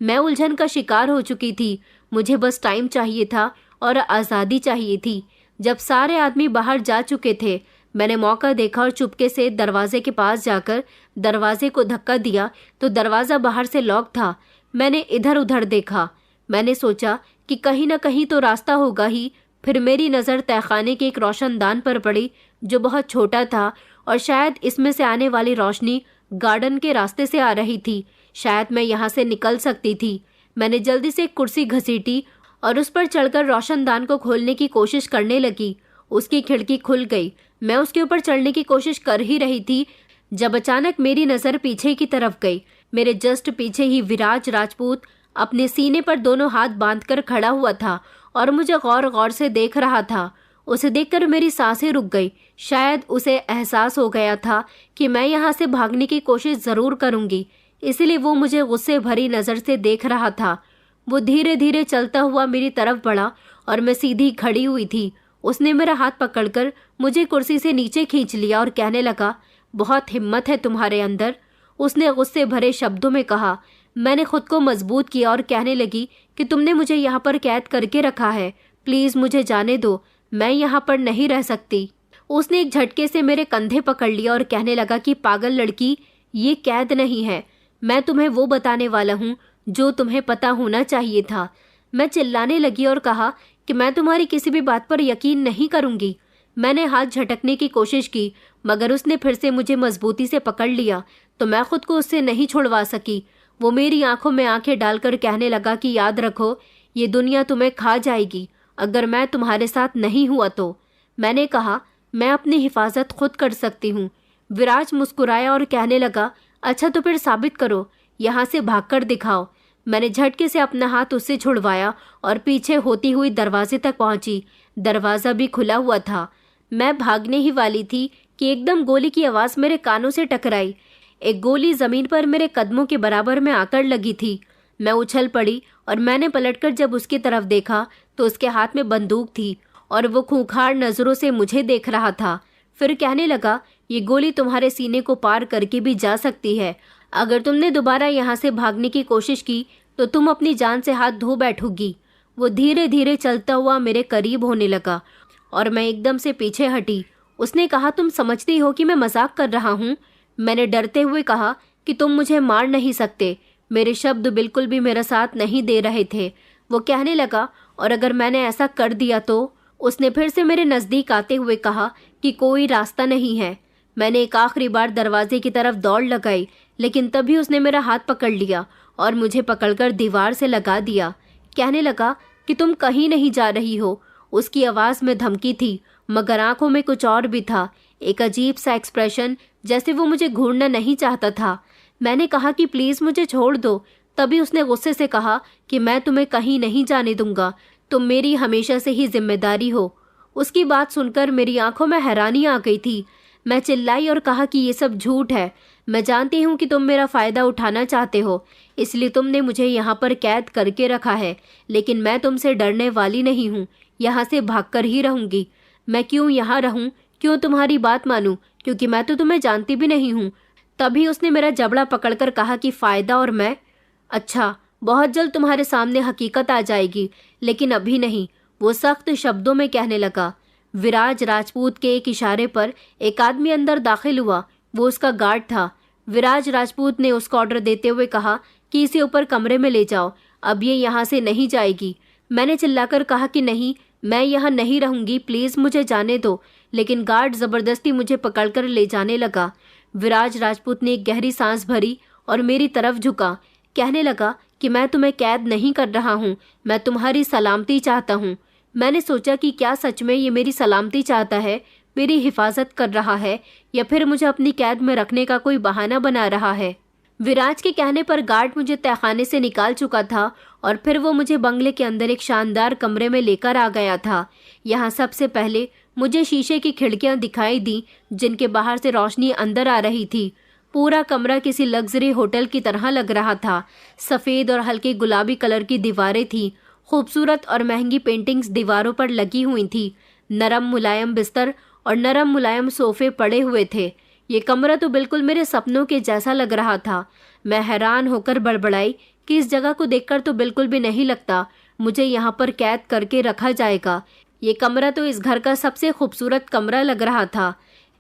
मैं उलझन का शिकार हो चुकी थी। मुझे बस टाइम चाहिए था और आज़ादी चाहिए थी। जब सारे आदमी बाहर जा चुके थे, मैंने मौका देखा और चुपके से दरवाजे के पास जाकर दरवाजे को धक्का दिया तो दरवाज़ा बाहर से लॉक था। मैंने इधर उधर देखा। मैंने सोचा कि कहीं ना कहीं तो रास्ता होगा ही। फिर मेरी नज़र तहखाने के एक रोशनदान पर पड़ी, जो बहुत छोटा था, और शायद इसमें से आने वाली रोशनी गार्डन के रास्ते से आ रही थी। शायद मैं यहाँ से निकल सकती थी। मैंने जल्दी से एक कुर्सी घसीटी और उस पर चढ़कर रोशनदान को खोलने की कोशिश करने लगी। उसकी खिड़की खुल गई। मैं उसके ऊपर चढ़ने की कोशिश कर ही रही थी जब अचानक मेरी नज़र पीछे की तरफ गई। मेरे जस्ट पीछे ही विराज राजपूत अपने सीने पर दोनों हाथ बांधकर खड़ा हुआ था और मुझे गौर गौर से देख रहा था। उसे देखकर मेरी सांसें रुक गई। शायद उसे एहसास हो गया था कि मैं यहाँ से भागने की कोशिश ज़रूर करूँगी, इसलिए वो मुझे गुस्से भरी नज़र से देख रहा था। वो धीरे धीरे चलता हुआ मेरी तरफ बढ़ा और मैं सीधी खड़ी हुई थी। उसने मेरा हाथ पकड़कर मुझे कुर्सी से नीचे खींच लिया और कहने लगा, बहुत हिम्मत है तुम्हारे अंदर। उसने गुस्से भरे शब्दों में कहा। मैंने खुद को मजबूत किया और कहने लगी कि तुमने मुझे यहाँ पर कैद करके रखा है, प्लीज़ मुझे जाने दो, मैं यहाँ पर नहीं रह सकती। उसने एक झटके से मेरे कंधे पकड़ लिया और कहने लगा कि पागल लड़की, ये कैद नहीं है, मैं तुम्हें वो बताने वाला हूँ जो तुम्हें पता होना चाहिए था। मैं चिल्लाने लगी और कहा कि मैं तुम्हारी किसी भी बात पर यकीन नहीं करूँगी। मैंने हाथ झटकने की कोशिश की, मगर उसने फिर से मुझे मजबूती से पकड़ लिया, तो मैं खुद को उससे नहीं छुड़वा सकी। वो मेरी आंखों में आंखें डालकर कहने लगा कि याद रखो, ये दुनिया तुम्हें खा जाएगी अगर मैं तुम्हारे साथ नहीं हुआ तो। मैंने कहा, मैं अपनी हिफाजत खुद कर सकती हूँ। विराज मुस्कुराया और कहने लगा, अच्छा तो फिर साबित करो, यहाँ से भागकर दिखाओ। मैंने झटके से अपना हाथ उससे छुड़वाया और पीछे होती हुई दरवाजे तक पहुंची। दरवाज़ा भी खुला हुआ था। मैं भागने ही वाली थी कि एकदम गोली की आवाज़ मेरे कानों से टकराई। एक गोली ज़मीन पर मेरे कदमों के बराबर में आकर लगी थी। मैं उछल पड़ी और मैंने पलटकर जब उसकी तरफ देखा तो उसके हाथ में बंदूक थी और वो खूंखार नज़रों से मुझे देख रहा था। फिर कहने लगा, ये गोली तुम्हारे सीने को पार करके भी जा सकती है। अगर तुमने दोबारा यहाँ से भागने की कोशिश की तो तुम अपनी जान से हाथ धो बैठोगी। वो धीरे धीरे चलता हुआ मेरे करीब होने लगा और मैं एकदम से पीछे हटी। उसने कहा, तुम समझती हो कि मैं मजाक कर रहा हूँ? मैंने डरते हुए कहा कि तुम मुझे मार नहीं सकते। मेरे शब्द बिल्कुल भी मेरा साथ नहीं दे रहे थे। वो कहने लगा, और अगर मैंने ऐसा कर दिया तो? उसने फिर से मेरे नज़दीक आते हुए कहा कि कोई रास्ता नहीं है। मैंने एक आखिरी बार दरवाजे की तरफ दौड़ लगाई, लेकिन तभी उसने मेरा हाथ पकड़ लिया और मुझे पकड़कर दीवार से लगा दिया। कहने लगा कि तुम कहीं नहीं जा रही हो। उसकी आवाज़ में धमकी थी, मगर आंखों में कुछ और भी था, एक अजीब सा एक्सप्रेशन, जैसे वो मुझे घूरना नहीं चाहता था। मैंने कहा कि प्लीज़ मुझे छोड़ दो। तभी उसने गुस्से से कहा कि मैं तुम्हें कहीं नहीं जाने दूंगा, तुम मेरी हमेशा से ही जिम्मेदारी हो। उसकी बात सुनकर मेरी आंखों में हैरानी आ गई थी। मैं चिल्लाई और कहा कि ये सब झूठ है। मैं जानती हूँ कि तुम मेरा फ़ायदा उठाना चाहते हो, इसलिए तुमने मुझे यहाँ पर कैद करके रखा है, लेकिन मैं तुमसे डरने वाली नहीं हूँ। यहाँ से भागकर ही रहूँगी। मैं क्यों यहाँ रहूँ, क्यों तुम्हारी बात मानूँ, क्योंकि मैं तो तुम्हें जानती भी नहीं हूँ। तभी उसने मेरा जबड़ा पकड़कर कहा कि फ़ायदा और मैं? अच्छा, बहुत जल्द तुम्हारे सामने हकीकत आ जाएगी, लेकिन अभी नहीं, वो सख्त शब्दों में कहने लगा। विराज राजपूत के एक इशारे पर एक आदमी अंदर दाखिल हुआ। वो उसका गार्ड था। विराज राजपूत ने उसको ऑर्डर देते हुए कहा कि इसे ऊपर कमरे में ले जाओ, अब ये यहाँ से नहीं जाएगी। मैंने चिल्लाकर कहा कि नहीं, मैं यहाँ नहीं रहूँगी, प्लीज़ मुझे जाने दो, लेकिन गार्ड ज़बरदस्ती मुझे पकड़कर ले जाने लगा। विराज राजपूत ने एक गहरी सांस भरी और मेरी तरफ झुका। कहने लगा कि मैं तुम्हें कैद नहीं कर रहा हूँ, मैं तुम्हारी सलामती चाहता हूँ। मैंने सोचा कि क्या सच में ये मेरी सलामती चाहता है, मेरी हिफाजत कर रहा है, या फिर मुझे अपनी कैद में रखने का कोई बहाना बना रहा है। विराज के कहने पर गार्ड मुझे तहखाने से निकाल चुका था और फिर वो मुझे बंगले के अंदर एक शानदार कमरे में लेकर आ गया था। यहाँ सबसे पहले मुझे शीशे की खिड़कियाँ दिखाई दी, जिनके बाहर से रोशनी अंदर आ रही थी। पूरा कमरा किसी लग्जरी होटल की तरह लग रहा था। सफ़ेद और हल्के गुलाबी कलर की दीवारें थीं। खूबसूरत और महंगी पेंटिंग्स दीवारों पर लगी हुई थी। नरम मुलायम बिस्तर और नरम मुलायम सोफे पड़े हुए थे। ये कमरा तो बिल्कुल मेरे सपनों के जैसा लग रहा था। मैं हैरान होकर बड़बड़ाई कि इस जगह को देखकर तो बिल्कुल भी नहीं लगता मुझे यहाँ पर कैद करके रखा जाएगा। ये कमरा तो इस घर का सबसे खूबसूरत कमरा लग रहा था।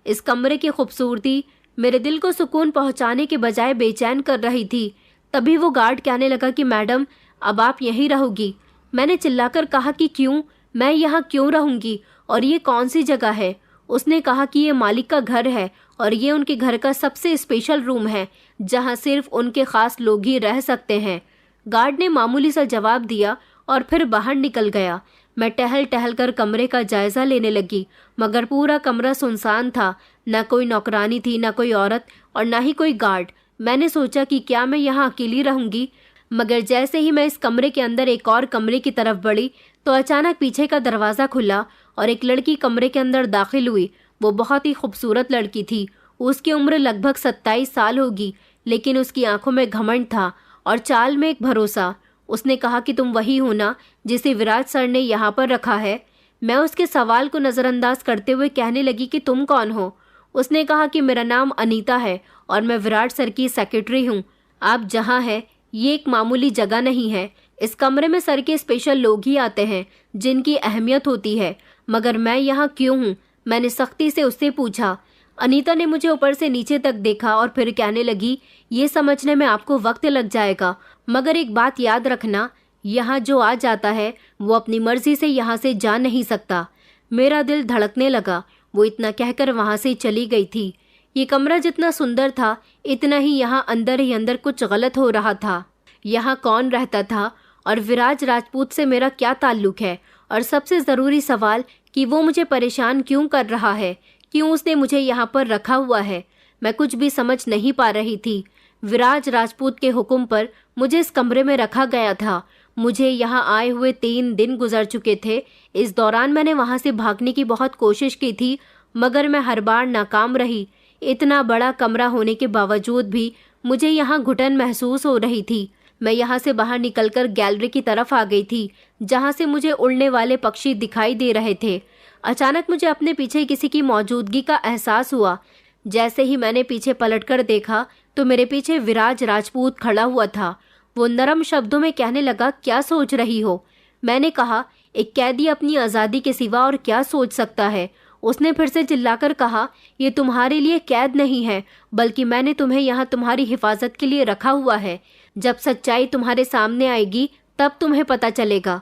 इस कमरे की खूबसूरती मेरे दिल को सुकून पहुँचाने के बजाय बेचैन कर रही थी। तभी वो गार्ड कहने लगा कि मैडम, अब आप यहीं रहोगी। मैंने चिल्लाकर कहा कि क्यों, मैं यहाँ क्यों रहूँगी, और ये कौन सी जगह है? उसने कहा कि ये मालिक का घर है और ये उनके घर का सबसे स्पेशल रूम है, जहाँ सिर्फ उनके ख़ास लोग ही रह सकते हैं। गार्ड ने मामूली सा जवाब दिया और फिर बाहर निकल गया। मैं टहल टहल कर कमरे का जायज़ा लेने लगी, मगर पूरा कमरा सुनसान था। न कोई नौकरानी थी, न कोई औरत और न ही कोई गार्ड। मैंने सोचा कि क्या मैं यहाँ अकेली रहूँगी, मगर जैसे ही मैं इस कमरे के अंदर एक और कमरे की तरफ बढ़ी तो अचानक पीछे का दरवाज़ा खुला और एक लड़की कमरे के अंदर दाखिल हुई। वो बहुत ही खूबसूरत लड़की थी। उसकी उम्र लगभग 27 साल होगी, लेकिन उसकी आंखों में घमंड था और चाल में एक भरोसा। उसने कहा कि तुम वही हो ना जिसे विराज सर ने यहाँ पर रखा है? मैं उसके सवाल को नज़रअंदाज करते हुए कहने लगी कि तुम कौन हो? उसने कहा कि मेरा नाम अनीता है और मैं विराट सर की सेक्रेटरी हूँ। आप जहाँ हैं ये एक मामूली जगह नहीं है। इस कमरे में सर के स्पेशल लोग ही आते हैं जिनकी अहमियत होती है। मगर मैं यहाँ क्यों हूँ? मैंने सख्ती से उससे पूछा। अनीता ने मुझे ऊपर से नीचे तक देखा और फिर कहने लगी, ये समझने में आपको वक्त लग जाएगा, मगर एक बात याद रखना, यहाँ जो आ जाता है वो अपनी मर्जी से यहाँ से जा नहीं सकता। मेरा दिल धड़कने लगा। वो इतना कहकर वहाँ से चली गई थी। ये कमरा जितना सुंदर था, इतना ही यहाँ अंदर ही अंदर कुछ गलत हो रहा था। यहाँ कौन रहता था और विराज राजपूत से मेरा क्या ताल्लुक है? और सबसे ज़रूरी सवाल कि वो मुझे परेशान क्यों कर रहा है, क्यों उसने मुझे यहाँ पर रखा हुआ है? मैं कुछ भी समझ नहीं पा रही थी। विराज राजपूत के हुक्म पर मुझे इस कमरे में रखा गया था। मुझे यहाँ आए हुए 3 दिन गुजर चुके थे। इस दौरान मैंने वहाँ से भागने की बहुत कोशिश की थी, मगर मैं हर बार नाकाम रही। इतना बड़ा कमरा होने के बावजूद भी मुझे यहाँ घुटन महसूस हो रही थी। मैं यहाँ से बाहर निकलकर गैलरी की तरफ आ गई थी, जहाँ से मुझे उड़ने वाले पक्षी दिखाई दे रहे थे। अचानक मुझे अपने पीछे किसी की मौजूदगी का एहसास हुआ। जैसे ही मैंने पीछे पलटकर देखा तो मेरे पीछे विराज राजपूत खड़ा हुआ था। वो नरम शब्दों में कहने लगा, क्या सोच रही हो? मैंने कहा, एक कैदी अपनी आज़ादी के सिवा और क्या सोच सकता है? उसने फिर से चिल्लाकर कहा, ये तुम्हारे लिए कैद नहीं है, बल्कि मैंने तुम्हें यहाँ तुम्हारी हिफाजत के लिए रखा हुआ है। जब सच्चाई तुम्हारे सामने आएगी तब तुम्हें पता चलेगा।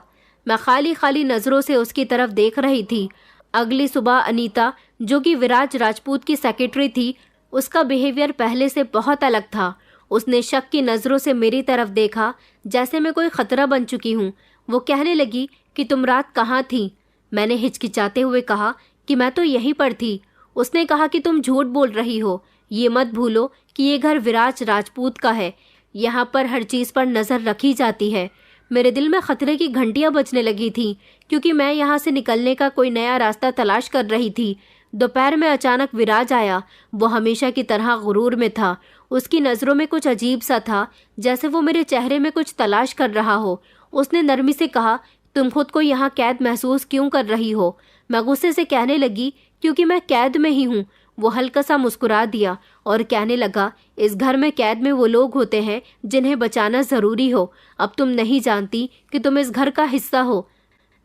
मैं खाली खाली नज़रों से उसकी तरफ देख रही थी। अगली सुबह अनीता, जो कि विराज राजपूत की सेक्रेटरी थी, उसका बिहेवियर पहले से बहुत अलग था। उसने शक की नज़रों से मेरी तरफ देखा, जैसे मैं कोई खतरा बन चुकी हूँ। वो कहने लगी कि तुम रात कहाँ थी? मैंने हिचकिचाते हुए कहा कि मैं तो यहीं पर थी। उसने कहा कि तुम झूठ बोल रही हो, ये मत भूलो कि ये घर विराज राजपूत का है। यहाँ पर हर चीज़ पर नज़र रखी जाती है। मेरे दिल में खतरे की घंटियां बजने लगी थी, क्योंकि मैं यहाँ से निकलने का कोई नया रास्ता तलाश कर रही थी। दोपहर में अचानक विराज आया। वो हमेशा की तरह गुरूर में था। उसकी नज़रों में कुछ अजीब सा था, जैसे वो मेरे चेहरे में कुछ तलाश कर रहा हो। उसने नरमी से कहा, तुम खुद को यहाँ कैद महसूस क्यों कर रही हो? मैं गुस्से से कहने लगी, क्योंकि मैं कैद में ही हूँ। वो हल्का सा मुस्कुरा दिया और कहने लगा, इस घर में कैद में वो लोग होते हैं जिन्हें बचाना ज़रूरी हो। अब तुम नहीं जानती कि तुम इस घर का हिस्सा हो।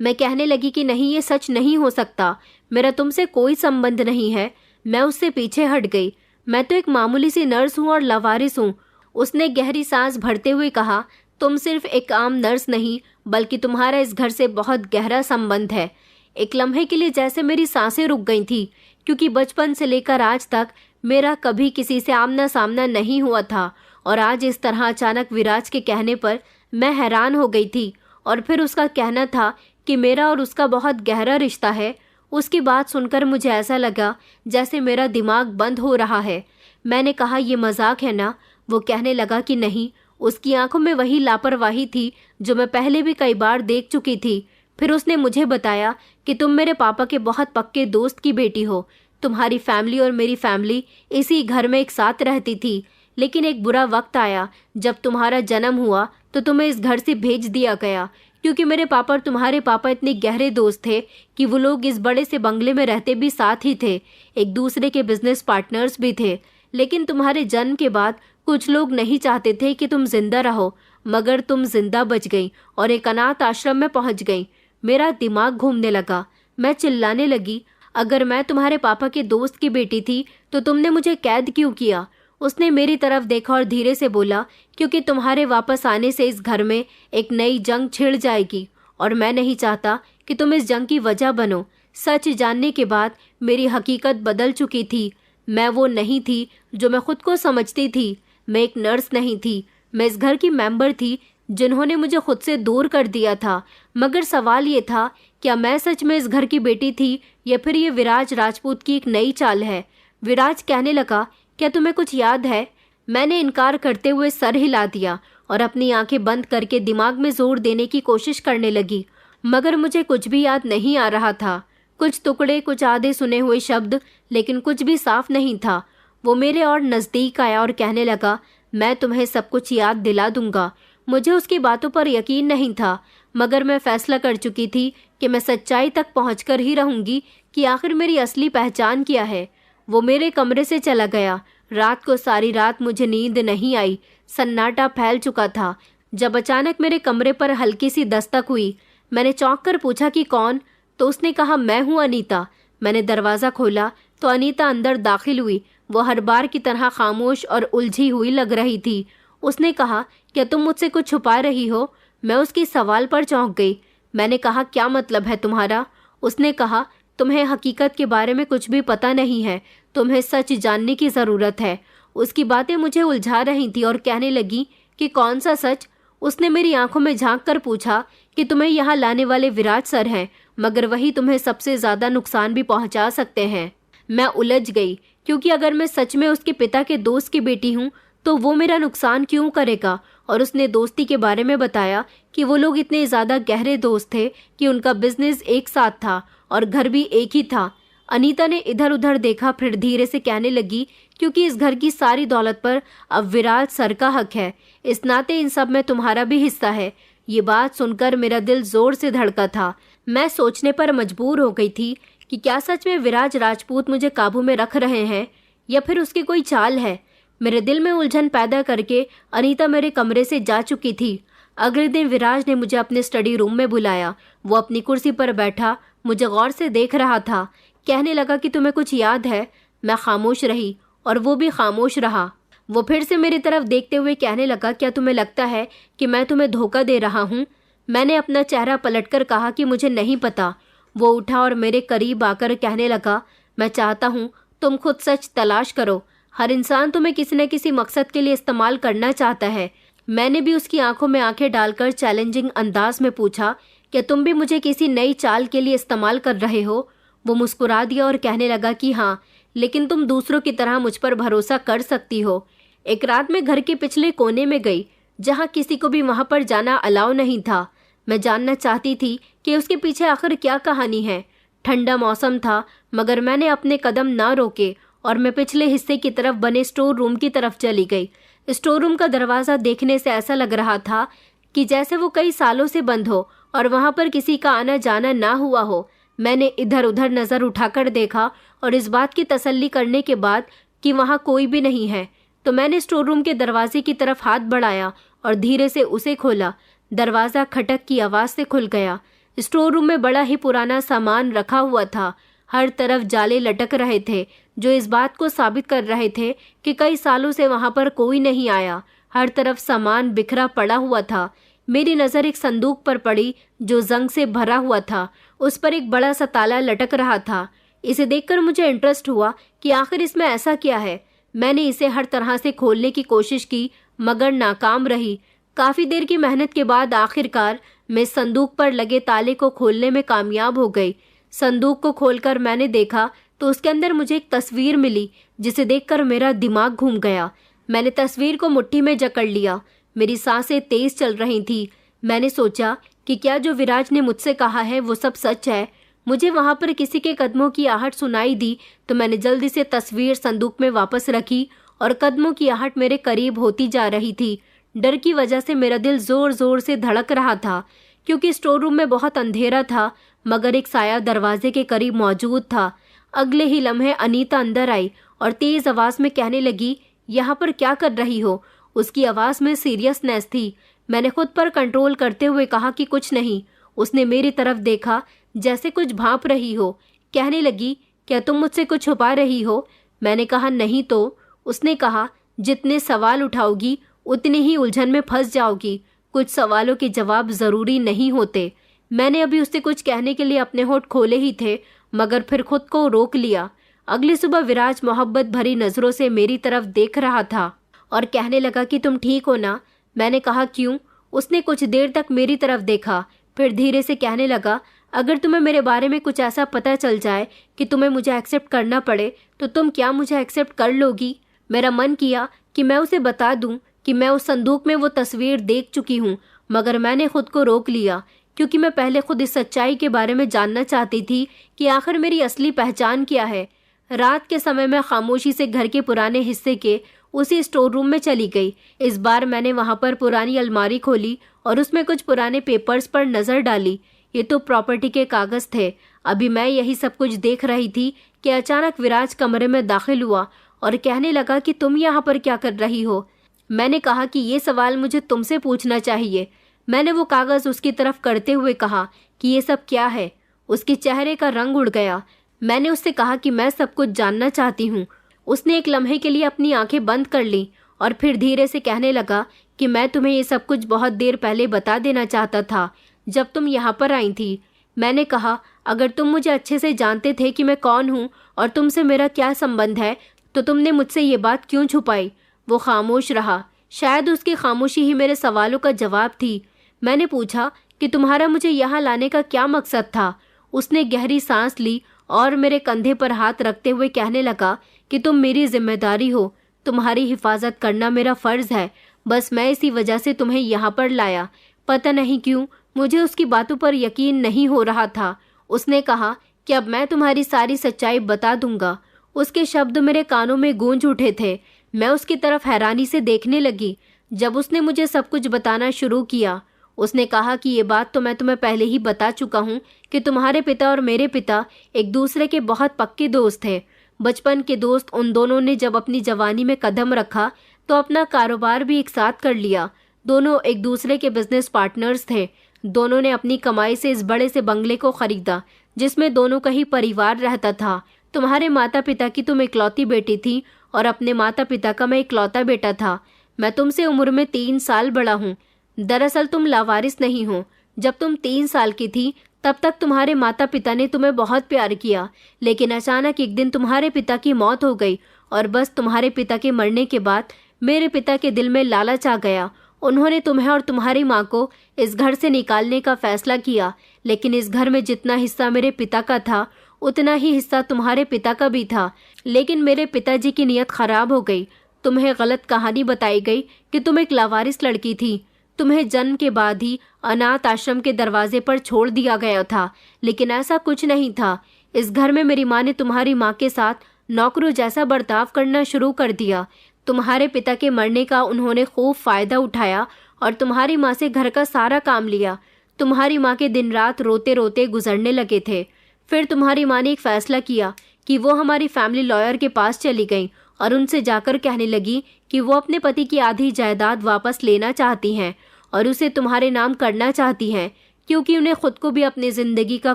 मैं कहने लगी कि नहीं, ये सच नहीं हो सकता। मेरा तुमसे कोई संबंध नहीं है। मैं उससे पीछे हट गई। मैं तो एक मामूली सी नर्स हूँ और लावारिस हूँ। उसने गहरी सांस भरते हुए कहा, तुम सिर्फ एक आम नर्स नहीं, बल्कि तुम्हारा इस घर से बहुत गहरा संबंध है। एक लम्हे के लिए जैसे मेरी सांसें रुक गई थी, क्योंकि बचपन से लेकर आज तक मेरा कभी किसी से आमना सामना नहीं हुआ था, और आज इस तरह अचानक विराज के कहने पर मैं हैरान हो गई थी। और फिर उसका कहना था कि मेरा और उसका बहुत गहरा रिश्ता है। उसकी बात सुनकर मुझे ऐसा लगा जैसे मेरा दिमाग बंद हो रहा है। मैंने कहा, ये मजाक है ना? वो कहने लगा कि नहीं। उसकी आंखों में वही लापरवाही थी जो मैं पहले भी कई बार देख चुकी थी। फिर उसने मुझे बताया कि तुम मेरे पापा के बहुत पक्के दोस्त की बेटी हो। तुम्हारी फैमिली और मेरी फैमिली इसी घर में एक साथ रहती थी, लेकिन एक बुरा वक्त आया। जब तुम्हारा जन्म हुआ तो तुम्हें इस घर से भेज दिया गया, क्योंकि मेरे पापा और तुम्हारे पापा इतने गहरे दोस्त थे कि वो लोग इस बड़े से बंगले में रहते भी साथ ही थे, एक दूसरे के बिजनेस पार्टनर्स भी थे। लेकिन तुम्हारे जन्म के बाद कुछ लोग नहीं चाहते थे कि तुम जिंदा रहो, मगर तुम जिंदा बच गई और एक अनाथ आश्रम में पहुंच गई। मेरा दिमाग घूमने लगा। मैं चिल्लाने लगी, अगर मैं तुम्हारे पापा के दोस्त की बेटी थी तो तुमने मुझे कैद क्यों किया? उसने मेरी तरफ देखा और धीरे से बोला, क्योंकि तुम्हारे वापस आने से इस घर में एक नई जंग छिड़ जाएगी, और मैं नहीं चाहता कि तुम इस जंग की वजह बनो। सच जानने के बाद मेरी हकीकत बदल चुकी थी। मैं वो नहीं थी जो मैं खुद को समझती थी। मैं एक नर्स नहीं थी, मैं इस घर की मेंबर थी जिन्होंने मुझे खुद से दूर कर दिया था। मगर सवाल ये था, क्या मैं सच में इस घर की बेटी थी या फिर ये विराज राजपूत की एक नई चाल है? विराज कहने लगा, क्या तुम्हें कुछ याद है? मैंने इनकार करते हुए सर हिला दिया और अपनी आंखें बंद करके दिमाग में जोर देने की कोशिश करने लगी, मगर मुझे कुछ भी याद नहीं आ रहा था। कुछ टुकड़े, कुछ आधे सुने हुए शब्द, लेकिन कुछ भी साफ नहीं था। वो मेरे और नज़दीक आया और कहने लगा, मैं तुम्हें सब कुछ याद दिला दूंगा। मुझे उसकी बातों पर यकीन नहीं था, मगर मैं फैसला कर चुकी थी कि मैं सच्चाई तक पहुंचकर ही रहूंगी कि आखिर मेरी असली पहचान क्या है। वो मेरे कमरे से चला गया। रात को सारी रात मुझे नींद नहीं आई। सन्नाटा फैल चुका था। जब अचानक मेरे कमरे पर हल्की सी दस्तक हुई, मैंने चौंक कर पूछा कि कौन? तो उसने कहा, मैं हूँ अनीता। मैंने दरवाज़ा खोला तो अनीता अंदर दाखिल हुई। वो हर बार की तरह खामोश और उलझी हुई लग रही थी। उसने कहा, क्या तुम मुझसे कुछ छुपा रही हो? मैं उसके सवाल पर चौंक गई। मैंने कहा, क्या मतलब है तुम्हारा? उसने कहा, तुम्हें हकीकत के बारे में कुछ भी पता नहीं है। तुम्हें सच जानने की ज़रूरत है। उसकी बातें मुझे उलझा रही थी और कहने लगी कि कौन सा सच? उसने मेरी आंखों में झांक कर पूछा कि तुम्हें यहाँ लाने वाले विराज सर हैं, मगर वही तुम्हें सबसे ज़्यादा नुकसान भी पहुँचा सकते हैं। मैं उलझ गई, क्योंकि अगर मैं सच में उसके पिता के दोस्त की बेटी हूँ तो वो मेरा नुकसान क्यों करेगा? और उसने दोस्ती के बारे में बताया कि वो लोग इतने ज़्यादा गहरे दोस्त थे कि उनका बिजनेस एक साथ था और घर भी एक ही था। अनीता ने इधर उधर देखा, फिर धीरे से कहने लगी, क्योंकि इस घर की सारी दौलत पर अब विराज सर का हक है, इस नाते इन सब में तुम्हारा भी हिस्सा है। ये बात सुनकर मेरा दिल जोर से धड़का था। मैं सोचने पर मजबूर हो गई थी कि क्या सच में विराज राजपूत मुझे काबू में रख रहे हैं या फिर उसकी कोई चाल है। मेरे दिल में उलझन पैदा करके अनीता मेरे कमरे से जा चुकी थी। अगले दिन विराज ने मुझे अपने स्टडी रूम में बुलाया। वो अपनी कुर्सी पर बैठा मुझे गौर से देख रहा था। कहने लगा कि तुम्हें कुछ याद है? मैं खामोश रही और वो भी खामोश रहा। वो फिर से मेरी तरफ देखते हुए कहने लगा, क्या तुम्हें लगता है कि मैं तुम्हें धोखा दे रहा हूँ? मैंने अपना चेहरा पलटकर कहा कि मुझे नहीं पता। वो उठा और मेरे करीब आकर कहने लगा, मैं चाहता हूँ तुम खुद सच तलाश करो। हर इंसान तुम्हें किसी न किसी मकसद के लिए इस्तेमाल करना चाहता है। मैंने भी उसकी आंखों में आंखें डालकर चैलेंजिंग अंदाज में पूछा, क्या तुम भी मुझे किसी नई चाल के लिए इस्तेमाल कर रहे हो? वो मुस्कुरा दिया और कहने लगा कि हाँ, लेकिन तुम दूसरों की तरह मुझ पर भरोसा कर सकती हो। एक रात मैं घर के पिछले कोने में गई, जहाँ किसी को भी वहां पर जाना अलाउ नहीं था। मैं जानना चाहती थी कि उसके पीछे आखिर क्या कहानी है। ठंडा मौसम था, मगर मैंने अपने कदम ना रोके और मैं पिछले हिस्से की तरफ बने स्टोर रूम की तरफ चली गई। स्टोर रूम का दरवाज़ा देखने से ऐसा लग रहा था कि जैसे वो कई सालों से बंद हो और वहां पर किसी का आना जाना ना हुआ हो। मैंने इधर उधर नज़र उठाकर देखा और इस बात की तसल्ली करने के बाद कि वहां कोई भी नहीं है, तो मैंने स्टोर रूम के दरवाजे की तरफ हाथ बढ़ाया और धीरे से उसे खोला। दरवाज़ा खटक की आवाज़ से खुल गया। स्टोर रूम में बड़ा ही पुराना सामान रखा हुआ था। हर तरफ जाले लटक रहे थे, जो इस बात को साबित कर रहे थे कि कई सालों से वहां पर कोई नहीं आया। हर तरफ सामान बिखरा पड़ा हुआ था। मेरी नज़र एक संदूक पर पड़ी जो जंग से भरा हुआ था। उस पर एक बड़ा सा ताला लटक रहा था। इसे देखकर मुझे इंटरेस्ट हुआ कि आखिर इसमें ऐसा क्या है। मैंने इसे हर तरह से खोलने की कोशिश की, मगर नाकाम रही। काफ़ी देर की मेहनत के बाद आखिरकार मैं संदूक पर लगे ताले को खोलने में कामयाब हो गई। संदूक को खोलकर मैंने देखा तो उसके अंदर मुझे एक तस्वीर मिली, जिसे देखकर मेरा दिमाग घूम गया। मैंने तस्वीर को मुट्ठी में जकड़ लिया। मेरी सांसें तेज चल रही थी। मैंने सोचा कि क्या जो विराज ने मुझसे कहा है वो सब सच है। मुझे वहां पर किसी के कदमों की आहट सुनाई दी, तो मैंने जल्दी से तस्वीर संदूक में वापस रखी और कदमों की आहट मेरे करीब होती जा रही थी। डर की वजह से मेरा दिल जोर जोर से धड़क रहा था, क्योंकि स्टोर रूम में बहुत अंधेरा था, मगर एक साया दरवाजे के करीब मौजूद था। अगले ही लम्हे अनीता अंदर आई और तेज आवाज में कहने लगी, यहाँ पर क्या कर रही हो? उसकी आवाज में सीरियसनेस थी। मैंने खुद पर कंट्रोल करते हुए कहा कि कुछ नहीं। उसने मेरी तरफ देखा जैसे कुछ भांप रही हो। कहने लगी, क्या तुम मुझसे कुछ छुपा रही हो? मैंने कहा नहीं तो। उसने कहा, जितने सवाल उठाओगी उतनी ही उलझन में फंस जाओगी। कुछ सवालों के जवाब जरूरी नहीं होते। मैंने अभी उससे कुछ कहने के लिए अपने होठ खोले ही थे, मगर फिर खुद को रोक लिया। अगली सुबह विराज मोहब्बत भरी नजरों से मेरी तरफ देख रहा था और कहने लगा कि तुम ठीक हो ना? मैंने कहा क्यों? उसने कुछ देर तक मेरी तरफ देखा, फिर धीरे से कहने लगा, अगर तुम्हें मेरे बारे में कुछ ऐसा पता चल जाए कि तुम्हें मुझे एक्सेप्ट करना पड़े, तो तुम क्या मुझे एक्सेप्ट कर लोगी? मेरा मन किया कि मैं उसे बता दूं कि मैं उस संदूक में वो तस्वीर देख चुकी हूँ, मगर मैंने खुद को रोक लिया, क्योंकि मैं पहले खुद इस सच्चाई के बारे में जानना चाहती थी कि आखिर मेरी असली पहचान क्या है। रात के समय मैं खामोशी से घर के पुराने हिस्से के उसी स्टोर रूम में चली गई। इस बार मैंने वहां पर पुरानी अलमारी खोली और उसमें कुछ पुराने पेपर्स पर नजर डाली। ये तो प्रॉपर्टी के कागज थे। अभी मैं यही सब कुछ देख रही थी कि अचानक विराज कमरे में दाखिल हुआ और कहने लगा कि तुम यहाँ पर क्या कर रही हो? मैंने कहा कि ये सवाल मुझे तुमसे पूछना चाहिए। मैंने वो कागज उसकी तरफ करते हुए कहा कि ये सब क्या है? उसके चेहरे का रंग उड़ गया। मैंने उससे कहा कि मैं सब कुछ जानना चाहती हूँ। उसने एक लम्हे के लिए अपनी आंखें बंद कर ली और फिर धीरे से कहने लगा कि मैं तुम्हें ये सब कुछ बहुत देर पहले बता देना चाहता था, जब तुम यहाँ पर आई थी। मैंने कहा, अगर तुम मुझे अच्छे से जानते थे कि मैं कौन हूँ और तुमसे मेरा क्या संबंध है, तो तुमने मुझसे ये बात क्यों छुपाई? वो खामोश रहा। शायद उसकी खामोशी ही मेरे सवालों का जवाब थी। मैंने पूछा कि तुम्हारा मुझे यहाँ लाने का क्या मकसद था? उसने गहरी सांस ली और मेरे कंधे पर हाथ रखते हुए कहने लगा कि तुम मेरी जिम्मेदारी हो, तुम्हारी हिफाजत करना मेरा फर्ज है। बस मैं इसी वजह से तुम्हें यहाँ पर लाया। पता नहीं क्यों मुझे उसकी बातों पर यकीन नहीं हो रहा था। उसने कहा कि अब मैं तुम्हारी सारी सच्चाई बता दूंगा। उसके शब्द मेरे कानों में गूंज उठे थे। मैं उसकी तरफ हैरानी से देखने लगी। जब उसने मुझे सब कुछ बताना शुरू किया, उसने कहा कि ये बात तो मैं तुम्हें पहले ही बता चुका हूँ कि तुम्हारे पिता और मेरे पिता एक दूसरे के बहुत पक्के दोस्त थे। बचपन के दोस्त उन दोनों ने जब अपनी जवानी में कदम रखा तो अपना कारोबार भी एक साथ कर लिया। दोनों एक दूसरे के बिजनेस पार्टनर्स थे। दोनों ने अपनी कमाई से इस बड़े से बंगले को खरीदा, जिसमें दोनों का ही परिवार रहता था। तुम्हारे माता पिता की तुम इकलौती बेटी थी और अपने माता पिता का मैं इकलौता बेटा था। मैं तुमसे उम्र में 3 साल बड़ा हूँ। दरअसल तुम लावारिस नहीं हो। जब तुम 3 साल की थी तब तक तुम्हारे माता पिता ने तुम्हें बहुत प्यार किया, लेकिन अचानक एक दिन तुम्हारे पिता की मौत हो गई और बस तुम्हारे पिता के मरने के बाद मेरे पिता के दिल में लालच आ गया। उन्होंने तुम्हें और तुम्हारी माँ को इस घर से निकालने का फैसला किया, लेकिन इस घर में जितना हिस्सा मेरे पिता का था उतना ही हिस्सा तुम्हारे पिता का भी था। लेकिन मेरे पिताजी की नीयत खराब हो गई। तुम्हें गलत कहानी बताई गई कि तुम एक लावारिस लड़की थी। तुम्हें जन्म के बाद ही अनाथ आश्रम के दरवाजे पर छोड़ दिया गया था, लेकिन ऐसा कुछ नहीं था। इस घर में मेरी माँ ने तुम्हारी माँ के साथ नौकरों जैसा बर्ताव करना शुरू कर दिया। तुम्हारे पिता के मरने का उन्होंने खूब फायदा उठाया और तुम्हारी माँ से घर का सारा काम लिया। तुम्हारी माँ के दिन रात रोते रोते गुजरने लगे थे। फिर तुम्हारी माँ ने एक फैसला किया कि वो हमारी फैमिली लॉयर के पास चली गई और उनसे जाकर कहने लगी कि वो अपने पति की आधी जायदाद वापस लेना चाहती हैं और उसे तुम्हारे नाम करना चाहती हैं, क्योंकि उन्हें खुद को भी अपनी ज़िंदगी का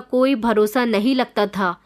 कोई भरोसा नहीं लगता था।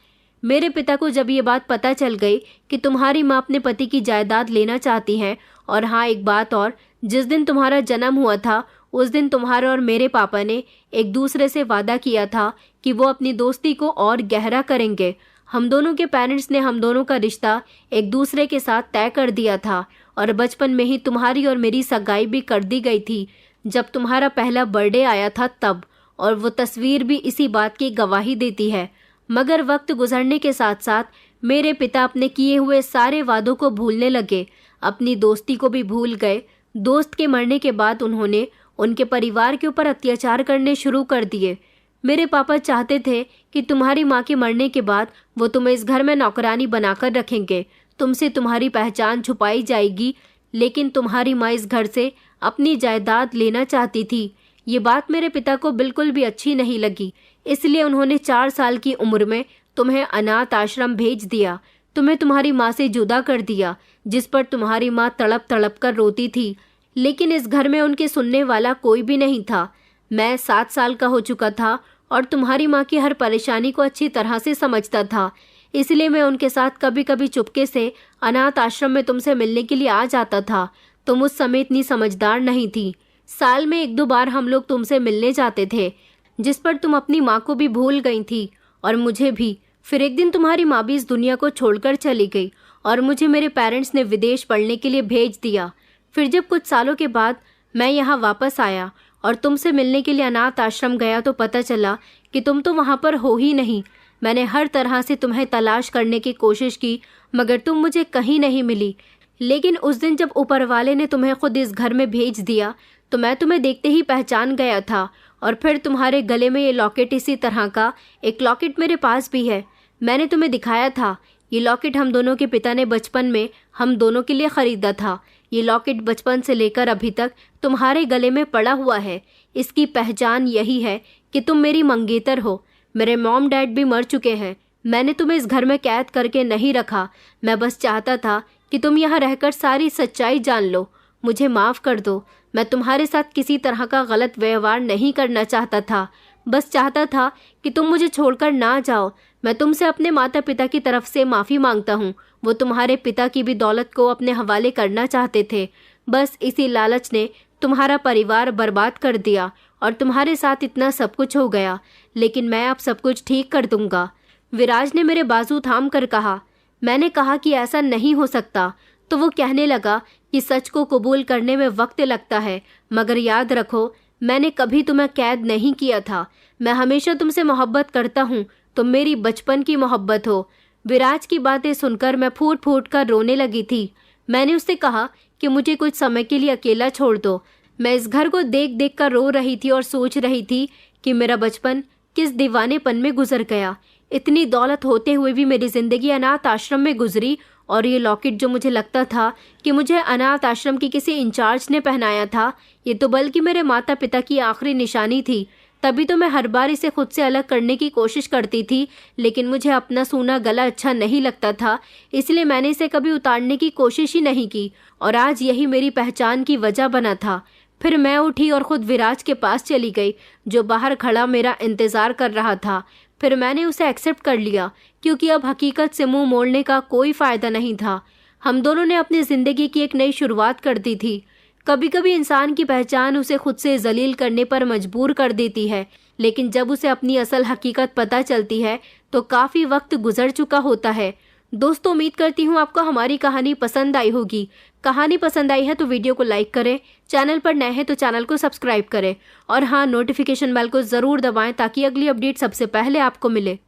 मेरे पिता को जब ये बात पता चल गई कि तुम्हारी माँ अपने पति की जायदाद लेना चाहती हैं, और हाँ एक बात और, जिस दिन तुम्हारा जन्म हुआ था उस दिन तुम्हारे और मेरे पापा ने एक दूसरे से वादा किया था कि वो अपनी दोस्ती को और गहरा करेंगे। हम दोनों के पेरेंट्स ने हम दोनों का रिश्ता एक दूसरे के साथ तय कर दिया था और बचपन में ही तुम्हारी और मेरी सगाई भी कर दी गई थी जब तुम्हारा पहला बर्थडे आया था तब, और वो तस्वीर भी इसी बात की गवाही देती है। मगर वक्त गुजरने के साथ साथ मेरे पिता अपने किए हुए सारे वादों को भूलने लगे, अपनी दोस्ती को भी भूल गए। दोस्त के मरने के बाद उन्होंने उनके परिवार के ऊपर अत्याचार करने शुरू कर दिए। मेरे पापा चाहते थे कि तुम्हारी माँ के मरने के बाद वो तुम्हें इस घर में नौकरानी बनाकर रखेंगे, तुमसे तुम्हारी पहचान छुपाई जाएगी, लेकिन तुम्हारी माँ इस घर से अपनी जायदाद लेना चाहती थी। ये बात मेरे पिता को बिल्कुल भी अच्छी नहीं लगी, इसलिए उन्होंने 4 साल की उम्र में तुम्हें अनाथ आश्रम भेज दिया। तुम्हें तुम्हारी माँ से जुदा कर दिया, जिस पर तुम्हारी माँ तड़प तड़प कर रोती थी, लेकिन इस घर में उनके सुनने वाला कोई भी नहीं था। मैं 7 साल का हो चुका था और तुम्हारी माँ की हर परेशानी को अच्छी तरह से समझता था, इसलिए मैं उनके साथ कभी कभी चुपके से अनाथ आश्रम में तुमसे मिलने के लिए आ जाता था। तुम उस समय इतनी समझदार नहीं थी। साल में 1-2 बार हम लोग तुमसे मिलने जाते थे, जिस पर तुम अपनी माँ को भी भूल गई थी और मुझे भी। फिर एक दिन तुम्हारी माँ भी इस दुनिया को छोड़कर चली गई और मुझे मेरे पेरेंट्स ने विदेश पढ़ने के लिए भेज दिया। फिर जब कुछ सालों के बाद मैं यहाँ वापस आया और तुमसे मिलने के लिए अनाथ आश्रम गया तो पता चला कि तुम तो वहाँ पर हो ही नहीं। मैंने हर तरह से तुम्हें तलाश करने की कोशिश की, मगर तुम मुझे कहीं नहीं मिली। लेकिन उस दिन जब ऊपर वाले ने तुम्हें खुद इस घर में भेज दिया तो मैं तुम्हें देखते ही पहचान गया था। और फिर तुम्हारे गले में ये लॉकेट, इसी तरह का एक लॉकेट मेरे पास भी है। मैंने तुम्हें दिखाया था। ये लॉकेट हम दोनों के पिता ने बचपन में हम दोनों के लिए ख़रीदा था। ये लॉकेट बचपन से लेकर अभी तक तुम्हारे गले में पड़ा हुआ है। इसकी पहचान यही है कि तुम मेरी मंगेतर हो। मेरे मॉम डैड भी मर चुके हैं। मैंने तुम्हें इस घर में कैद करके नहीं रखा। मैं बस चाहता था कि तुम यहाँ रहकर सारी सच्चाई जान लो। मुझे माफ़ कर दो। मैं तुम्हारे साथ किसी तरह का गलत व्यवहार नहीं करना चाहता था। बस चाहता था कि तुम मुझे छोड़कर ना जाओ। मैं तुमसे अपने माता पिता की तरफ से माफ़ी मांगता हूँ। वो तुम्हारे पिता की भी दौलत को अपने हवाले करना चाहते थे। बस इसी लालच ने तुम्हारा परिवार बर्बाद कर दिया और तुम्हारे साथ इतना सब कुछ हो गया। लेकिन मैं अब सब कुछ ठीक कर दूंगा। विराज ने मेरे बाजू थाम कर कहा। मैंने कहा कि ऐसा नहीं हो सकता, तो वो कहने लगा कि सच को कबूल करने में वक्त लगता है, मगर याद रखो मैंने कभी तुम्हें कैद नहीं किया था। मैं हमेशा तुमसे मोहब्बत करता हूँ। तुम मेरी बचपन की मोहब्बत हो। विराज की बातें सुनकर मैं फूट फूट कर रोने लगी थी। मैंने उससे कहा कि मुझे कुछ समय के लिए अकेला छोड़ दो। मैं इस घर को देख देख कर रो रही थी और सोच रही थी कि मेरा बचपन किस दीवानेपन में गुजर गया। इतनी दौलत होते हुए भी मेरी ज़िंदगी अनाथ आश्रम में गुजरी, और ये लॉकेट जो मुझे लगता था कि मुझे अनाथ आश्रम की किसी इंचार्ज ने पहनाया था, ये तो बल्कि मेरे माता पिता की आखिरी निशानी थी। तभी तो मैं हर बार इसे खुद से अलग करने की कोशिश करती थी, लेकिन मुझे अपना सूना गला अच्छा नहीं लगता था, इसलिए मैंने इसे कभी उतारने की कोशिश ही नहीं की, और आज यही मेरी पहचान की वजह बना था। फिर मैं उठी और खुद विराज के पास चली गई, जो बाहर खड़ा मेरा इंतज़ार कर रहा था। फिर मैंने उसे एक्सेप्ट कर लिया, क्योंकि अब हकीकत से मुंह मोड़ने का कोई फ़ायदा नहीं था। हम दोनों ने अपनी ज़िंदगी की एक नई शुरुआत कर दी थी। कभी कभी इंसान की पहचान उसे खुद से जलील करने पर मजबूर कर देती है, लेकिन जब उसे अपनी असल हकीकत पता चलती है तो काफी वक्त गुजर चुका होता है। दोस्तों, उम्मीद करती हूँ आपको हमारी कहानी पसंद आई होगी। कहानी पसंद आई है तो वीडियो को लाइक करें, चैनल पर नए हैं तो चैनल को सब्सक्राइब करें और हाँ, नोटिफिकेशन बेल को जरूर दबाएं ताकि अगली अपडेट सबसे पहले आपको मिले।